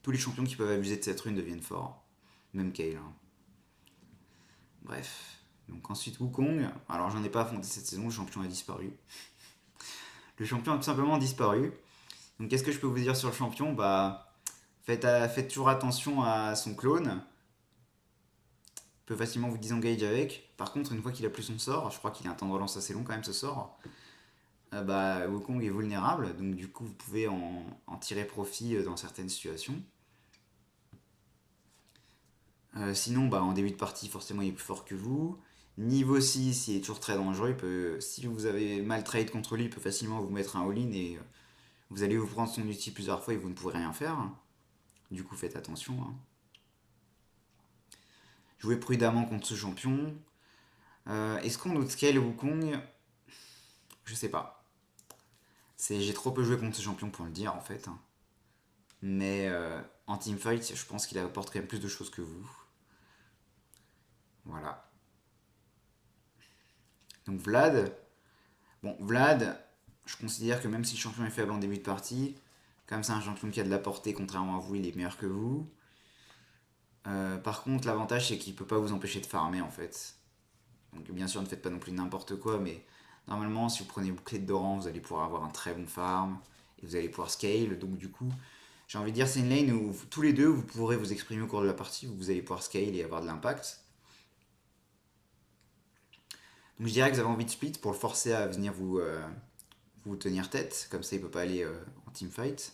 Speaker 1: Tous les champions qui peuvent abuser de cette rune deviennent forts. Même Kayle, hein. Bref. Donc ensuite Wukong. Alors j'en ai pas affronté cette saison, le champion a disparu. Le champion a tout simplement disparu. Donc qu'est-ce que je peux vous dire sur le champion? Bah faites toujours attention à son clone. Il peut facilement vous disengage avec. Par contre, une fois qu'il a plus son sort, je crois qu'il a un temps de relance assez long quand même ce sort. Bah Wukong est vulnérable, donc du coup vous pouvez en tirer profit dans certaines situations. Sinon, bah, en début de partie, forcément, il est plus fort que vous. Niveau 6, il est toujours très dangereux. Si vous avez mal trade contre lui, il peut facilement vous mettre un all-in et vous allez vous prendre son ulti plusieurs fois et vous ne pourrez rien faire. Du coup, faites attention, hein. Jouez prudemment contre ce champion. Est-ce qu'on outscale Wukong? Je sais pas. J'ai trop peu joué contre ce champion pour le dire en fait, hein. Mais en teamfight, je pense qu'il apporte quand même plus de choses que vous. Voilà. Donc Vlad, bon, Vlad, je considère que même si le champion est faible en début de partie, comme c'est un champion qui a de la portée, contrairement à vous, il est meilleur que vous. Par contre, l'avantage c'est qu'il peut pas vous empêcher de farmer en fait. Donc bien sûr, ne faites pas non plus n'importe quoi, mais normalement, si vous prenez bouclier de Doran, vous allez pouvoir avoir un très bon farm et vous allez pouvoir scale. Donc du coup, j'ai envie de dire, c'est une lane où tous les deux, vous pourrez vous exprimer au cours de la partie, où vous allez pouvoir scale et avoir de l'impact. Donc je dirais que vous avez envie de split pour le forcer à venir vous tenir tête, comme ça il peut pas aller en teamfight.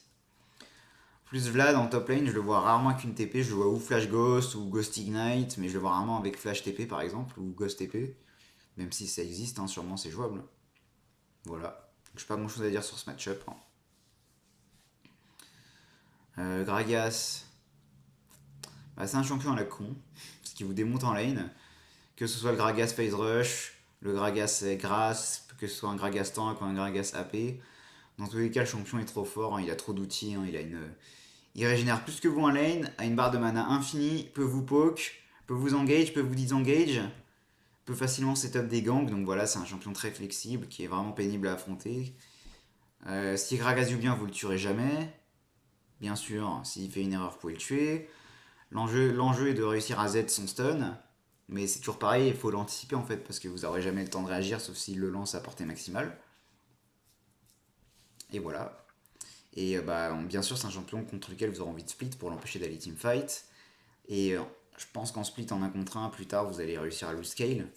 Speaker 1: Plus Vlad en top lane, je le vois rarement qu'une TP, je le vois ou Flash Ghost ou Ghost Ignite, mais je le vois rarement avec Flash TP par exemple, ou Ghost TP, même si ça existe, hein, sûrement c'est jouable. Voilà. Je n'ai pas grand chose à dire sur ce match-up. Hein. Gragas, bah, c'est un champion à la con, ce qui vous démonte en lane. Que ce soit le Gragas Phase Rush, le Gragas Grasp, que ce soit un Gragas Tank ou un Gragas AP. Dans tous les cas, le champion est trop fort, hein, il a trop d'outils, hein, il régénère plus que vous en lane, a une barre de mana infinie, peut vous poke, peut vous engage, peut vous disengage, peut facilement setup des gangs, donc voilà, c'est un champion très flexible qui est vraiment pénible à affronter. Si Gragas joue bien, vous le tuerez jamais. Bien sûr, s'il fait une erreur, vous pouvez le tuer. L'enjeu est de réussir à Z son stun, mais c'est toujours pareil, il faut l'anticiper en fait, parce que vous n'aurez jamais le temps de réagir, sauf s'il le lance à portée maximale. Et voilà. Et bah, bien sûr, c'est un champion contre lequel vous aurez envie de split pour l'empêcher d'aller teamfight. Et je pense qu'en split en 1 contre 1, plus tard, vous allez réussir à lose scale.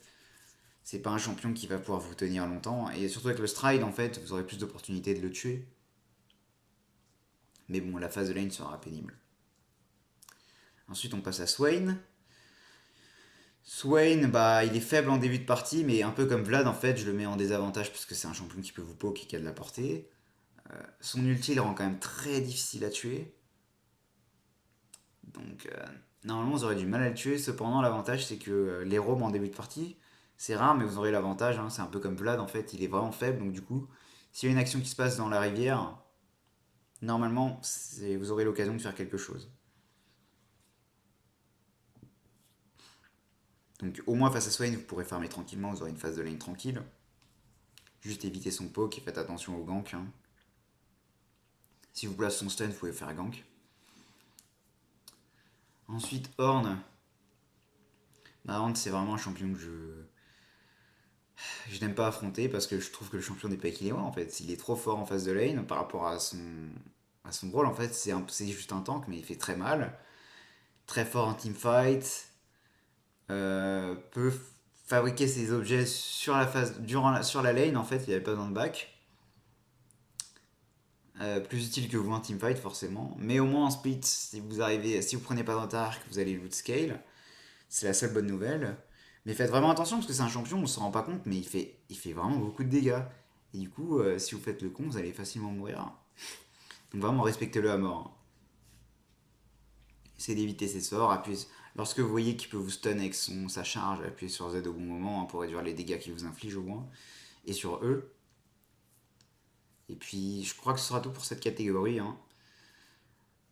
Speaker 1: C'est pas un champion qui va pouvoir vous tenir longtemps. Et surtout avec le stride, en fait, vous aurez plus d'opportunités de le tuer. Mais bon, la phase de lane sera pénible. Ensuite, on passe à Swain. Swain, bah, il est faible en début de partie, mais un peu comme Vlad, en fait, je le mets en désavantage parce que c'est un champion qui peut vous poke et qui a de la portée. Son ulti le rend quand même très difficile à tuer. Donc, normalement, vous aurez du mal à le tuer. Cependant, l'avantage, c'est que les roams en début de partie, c'est rare, mais vous aurez l'avantage. Hein, c'est un peu comme Vlad, en fait, il est vraiment faible. Donc, du coup, s'il y a une action qui se passe dans la rivière, normalement, vous aurez l'occasion de faire quelque chose. Donc, au moins, face à Swain, vous pourrez farmer tranquillement. Vous aurez une phase de lane tranquille. Juste éviter son poke et faites attention au gank. Hein. Si vous placez son stun, vous pouvez faire gank. Ensuite, Horn. Bah, Horn, c'est vraiment un champion que je n'aime pas affronter parce que je trouve que le champion n'est pas équilibré en fait. Il est trop fort en phase de lane par rapport à son rôle en fait. C'est juste un tank mais il fait très mal. Très fort en teamfight. Peut fabriquer ses objets sur la phase, sur la lane en fait. Il n'y avait pas besoin de back. Plus utile que vous en teamfight forcément. Mais au moins en split, si vous prenez pas d'arc, vous allez loot scale. C'est la seule bonne nouvelle. Mais faites vraiment attention parce que c'est un champion, on se rend pas compte, mais il fait vraiment beaucoup de dégâts. Et du coup, si vous faites le con, vous allez facilement mourir. Donc vraiment respectez-le à mort. Essayez d'éviter ses sorts. Lorsque vous voyez qu'il peut vous stun avec sa charge, appuyez sur Z au bon moment hein, pour réduire les dégâts qu'il vous inflige au moins. Et sur E. Et puis je crois que ce sera tout pour cette catégorie. Hein.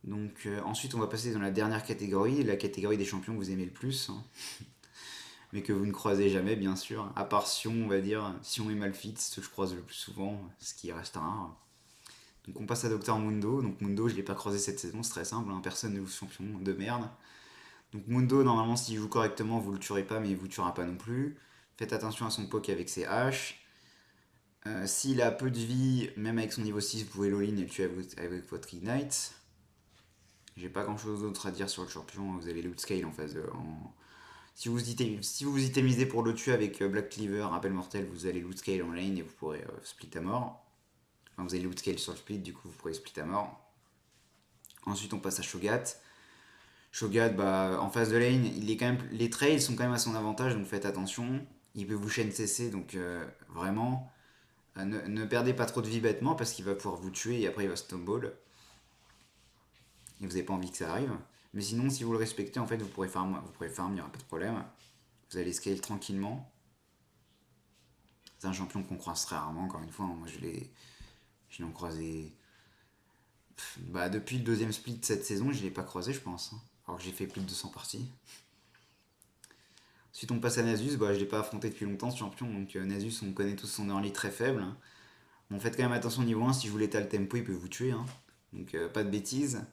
Speaker 1: Donc ensuite on va passer dans la dernière catégorie, la catégorie des champions que vous aimez le plus. Hein. Mais que vous ne croisez jamais, bien sûr. À part Sion, on va dire. Sion et Malphite, ce que je croise le plus souvent, ce qui reste rare. Donc on passe à Docteur Mundo. Donc Mundo, je ne l'ai pas croisé cette saison, c'est très simple. Hein. Personne ne joue champion de merde. Donc Mundo, normalement, s'il joue correctement, vous le tuerez pas, mais il vous tuera pas non plus. Faites attention à son poke avec ses haches. S'il a peu de vie, même avec son niveau 6, vous pouvez l'all-in et le tuer avec votre Ignite. J'ai pas grand chose d'autre à dire sur le champion. Vous avez loot scale en phase si vous itemisez pour le tuer avec Black Cleaver, Rappel Mortel, vous allez loot scale en lane et vous pourrez split à mort. Enfin, vous allez loot scale sur le split, du coup vous pourrez split à mort. Ensuite on passe à Shogat. Shogat, bah, en phase de lane, les trails sont quand même à son avantage, donc faites attention. Il peut vous chaîne CC, donc vraiment, ne perdez pas trop de vie bêtement parce qu'il va pouvoir vous tuer et après il va stumble. Et vous n'avez pas envie que ça arrive. Mais sinon, si vous le respectez, en fait, vous pourrez farm, il n'y aura pas de problème. Vous allez scale tranquillement. C'est un champion qu'on croise très rarement, encore une fois. Hein. Moi, je l'ai croisé. Bah, depuis le deuxième split de cette saison, je ne l'ai pas croisé, je pense. Hein. Alors que j'ai fait plus de 200 parties. Ensuite, on passe à Nasus. Bah, je ne l'ai pas affronté depuis longtemps, ce champion. Donc, Nasus, on connaît tous son early très faible. Bon, faites quand même attention au niveau 1. Si je vous l'étale tempo, il peut vous tuer. Hein. Donc, pas de bêtises.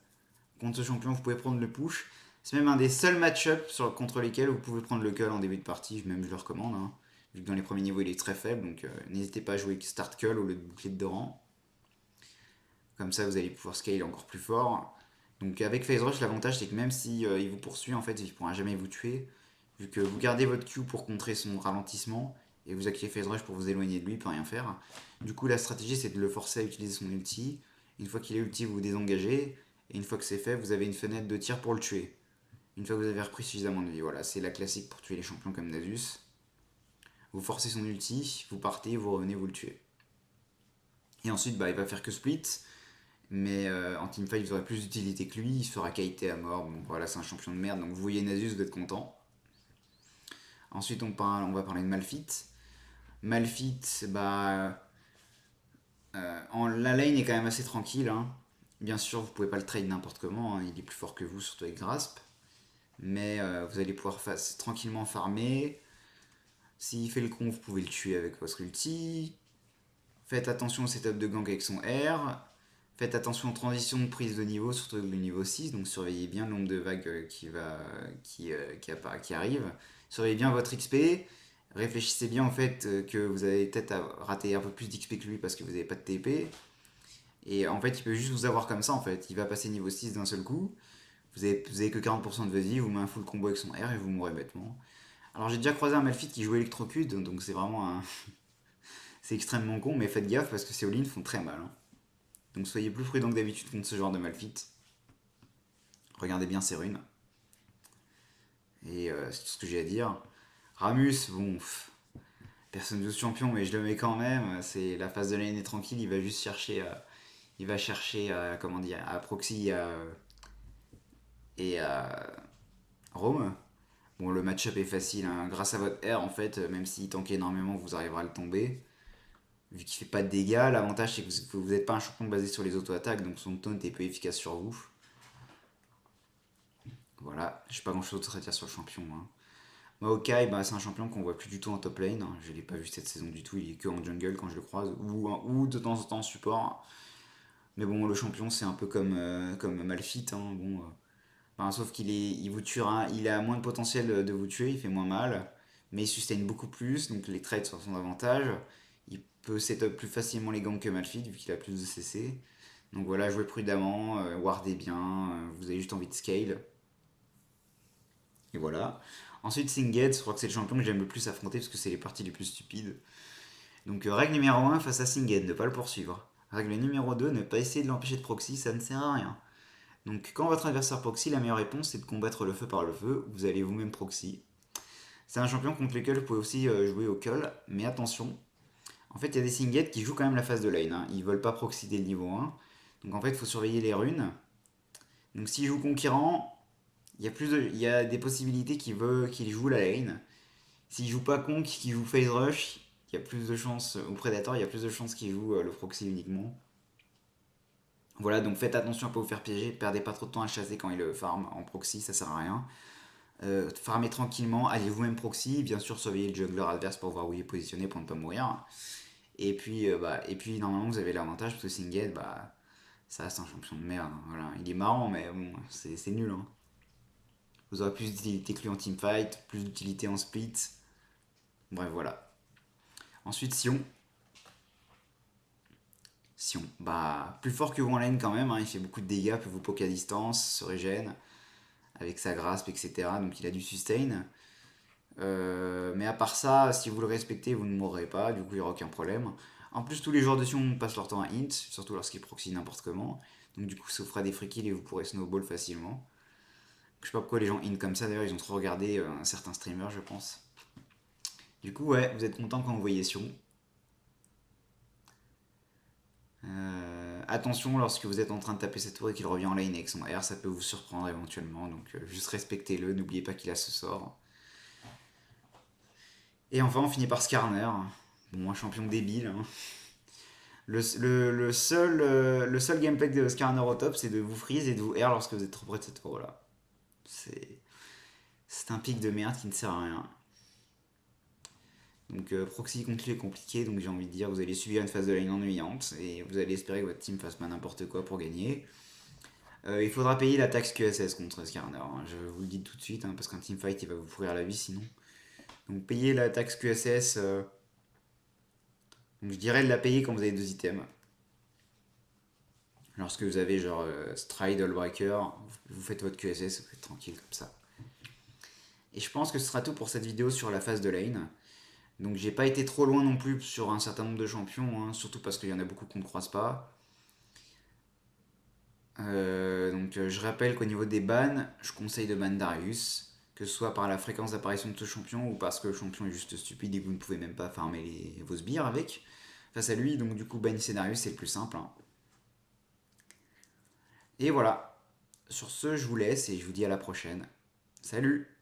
Speaker 1: Contre ce champion, vous pouvez prendre le push. C'est même un des seuls match-ups contre lesquels vous pouvez prendre le cull en début de partie. Même je le recommande. Hein. Vu que dans les premiers niveaux, il est très faible. Donc n'hésitez pas à jouer start cull au lieu de bouclier de rang. Comme ça, vous allez pouvoir scale encore plus fort. Donc avec Phase Rush, l'avantage c'est que même si il vous poursuit, en fait, il ne pourra jamais vous tuer. Vu que vous gardez votre Q pour contrer son ralentissement. et vous activez Phase Rush pour vous éloigner de lui, il peut rien faire. Du coup, la stratégie, c'est de le forcer à utiliser son ulti. Une fois qu'il est ulti, vous vous désengagez, et une fois que c'est fait, vous avez une fenêtre de tir pour le tuer. Une fois que vous avez repris suffisamment de vie, voilà, c'est la classique pour tuer les champions comme Nasus. Vous forcez son ulti, vous partez, vous revenez, vous le tuez. Et ensuite, bah, il va faire que split, mais en teamfight, vous aurez plus d'utilité que lui, il se fera kiter à mort. Bon, voilà, c'est un champion de merde, donc vous voyez Nasus, vous êtes content. Ensuite, on va parler de Malphite. Malphite, bah. La lane est quand même assez tranquille, hein. Bien sûr, vous pouvez pas le trade n'importe comment, hein, il est plus fort que vous, surtout avec Grasp. Mais vous allez pouvoir tranquillement farmer. S'il fait le con, vous pouvez le tuer avec votre ulti. Faites attention au setup de gank avec son R. Faites attention aux transitions de prise de niveau, surtout avec le niveau 6. Donc surveillez bien le nombre de vagues qui arrive. Surveillez bien votre XP. Réfléchissez bien au fait que vous avez peut-être à rater un peu plus d'XP que lui parce que vous n'avez pas de TP. Et en fait, il peut juste vous avoir comme ça en fait. Il va passer niveau 6 d'un seul coup. Vous avez que 40% de votre vie, vous mettez un full combo avec son R et vous mourrez bêtement. Alors j'ai déjà croisé un Malphite qui jouait électrocute, donc c'est vraiment un. C'est extrêmement con, mais faites gaffe parce que ces all-in font très mal, hein. Donc soyez plus prudent que d'habitude contre ce genre de Malphite. Regardez bien ses runes. Et c'est tout ce que j'ai à dire. Ramus, bon, personne ne champion, mais je le mets quand même. C'est la phase de lane est tranquille, il va juste chercher comment dire, à proxy et à Rome. Bon, le match-up est facile, hein. Grâce à votre R, en fait, même s'il tank énormément, vous arriverez à le tomber. Vu qu'il fait pas de dégâts, l'avantage c'est que vous n'êtes pas un champion basé sur les auto-attaques, donc son taunt est peu efficace sur vous. Voilà, j'ai pas grand chose d'autre à dire sur le champion, hein. Maokai, bah, c'est un champion qu'on voit plus du tout en top lane, hein. Je l'ai pas vu cette saison du tout, il est que en jungle quand je le croise, ou de temps en temps en support. Mais bon, le champion c'est un peu comme Malphite, hein. Bon, enfin, sauf il vous tuera, il a moins de potentiel de vous tuer, il fait moins mal, mais il sustain beaucoup plus, donc les trades sont son avantage. Il peut setup plus facilement les ganks que Malphite vu qu'il a plus de CC. Donc voilà, jouez prudemment, wardez bien, vous avez juste envie de scale. Et voilà. Ensuite, Singed, je crois que c'est le champion que j'aime le plus affronter parce que c'est les parties les plus stupides. Donc règle numéro 1 face à Singed, ne pas le poursuivre. Règle numéro 2, ne pas essayer de l'empêcher de proxy, ça ne sert à rien. Donc quand votre adversaire proxy, la meilleure réponse c'est de combattre le feu par le feu, vous allez vous-même proxy. C'est un champion contre lequel vous pouvez aussi jouer au call, mais attention, en fait il y a des Singed qui jouent quand même la phase de lane, hein. Ils veulent pas proxy dès le niveau 1, donc en fait il faut surveiller les runes. Donc s'ils jouent conquérant, il y a des possibilités qu'il joue la lane. S'il joue pas conque, qu'il joue phase rush, il y a plus de chances, ou Predator, il y a plus de chances qu'il joue le proxy uniquement. Voilà, donc faites attention à pas vous faire piéger, perdez pas trop de temps à chasser quand il farm en proxy, ça sert à rien. Farmez tranquillement, allez vous-même proxy, bien sûr surveillez le jungler adverse pour voir où il est positionné pour ne pas mourir. Et puis normalement vous avez l'avantage parce que Singed, bah, ça reste un champion de merde, hein. Voilà. Il est marrant, mais bon, c'est nul, hein. Vous aurez plus d'utilité que lui en teamfight, plus d'utilité en split. Bref, voilà. Ensuite, Sion. Sion, bah, plus fort que vous en lane quand même, hein. Il fait beaucoup de dégâts, peut vous poke à distance, se régène, avec sa grasp, etc. Donc il a du sustain. Mais à part ça, si vous le respectez, vous ne mourrez pas, du coup il n'y aura aucun problème. En plus, tous les joueurs de Sion passent leur temps à int, surtout lorsqu'ils proxy n'importe comment. Donc du coup, ça vous fera des free kills et vous pourrez snowball facilement. Je sais pas pourquoi les gens int comme ça, d'ailleurs, ils ont trop regardé un certain streamer, je pense. Du coup, ouais, vous êtes content quand vous voyez Sion. Attention, lorsque vous êtes en train de taper cette tour et qu'il revient en lane avec son R, ça peut vous surprendre éventuellement, donc juste respectez-le, n'oubliez pas qu'il a ce sort. Et enfin, on finit par Skarner. Bon, un champion débile, hein. Le seul gameplay de Skarner au top, c'est de vous freeze et de vous R lorsque vous êtes trop près de cette tour-là. C'est un pic de merde qui ne sert à rien. Donc proxy contre lui est compliqué, donc j'ai envie de dire vous allez subir une phase de lane ennuyante et vous allez espérer que votre team fasse pas n'importe quoi pour gagner. Il faudra payer la taxe QSS contre Skarner, hein. Je vous le dis tout de suite, hein, parce qu'un teamfight il va vous pourrir la vie sinon. Donc payez la taxe QSS, donc je dirais de la payer quand vous avez 2 items. Lorsque vous avez genre Stride, Allbreaker, vous faites votre QSS, vous êtes tranquille comme ça. Et je pense que ce sera tout pour cette vidéo sur la phase de lane. Donc j'ai pas été trop loin non plus sur un certain nombre de champions, hein, surtout parce qu'il y en a beaucoup qu'on ne croise pas. Je rappelle qu'au niveau des bans, je conseille de ban Darius, que ce soit par la fréquence d'apparition de ce champion ou parce que le champion est juste stupide et que vous ne pouvez même pas farmer vos sbires avec face à lui. Donc du coup bannissez Darius, c'est le plus simple, hein. Et voilà. Sur ce, je vous laisse et je vous dis à la prochaine. Salut!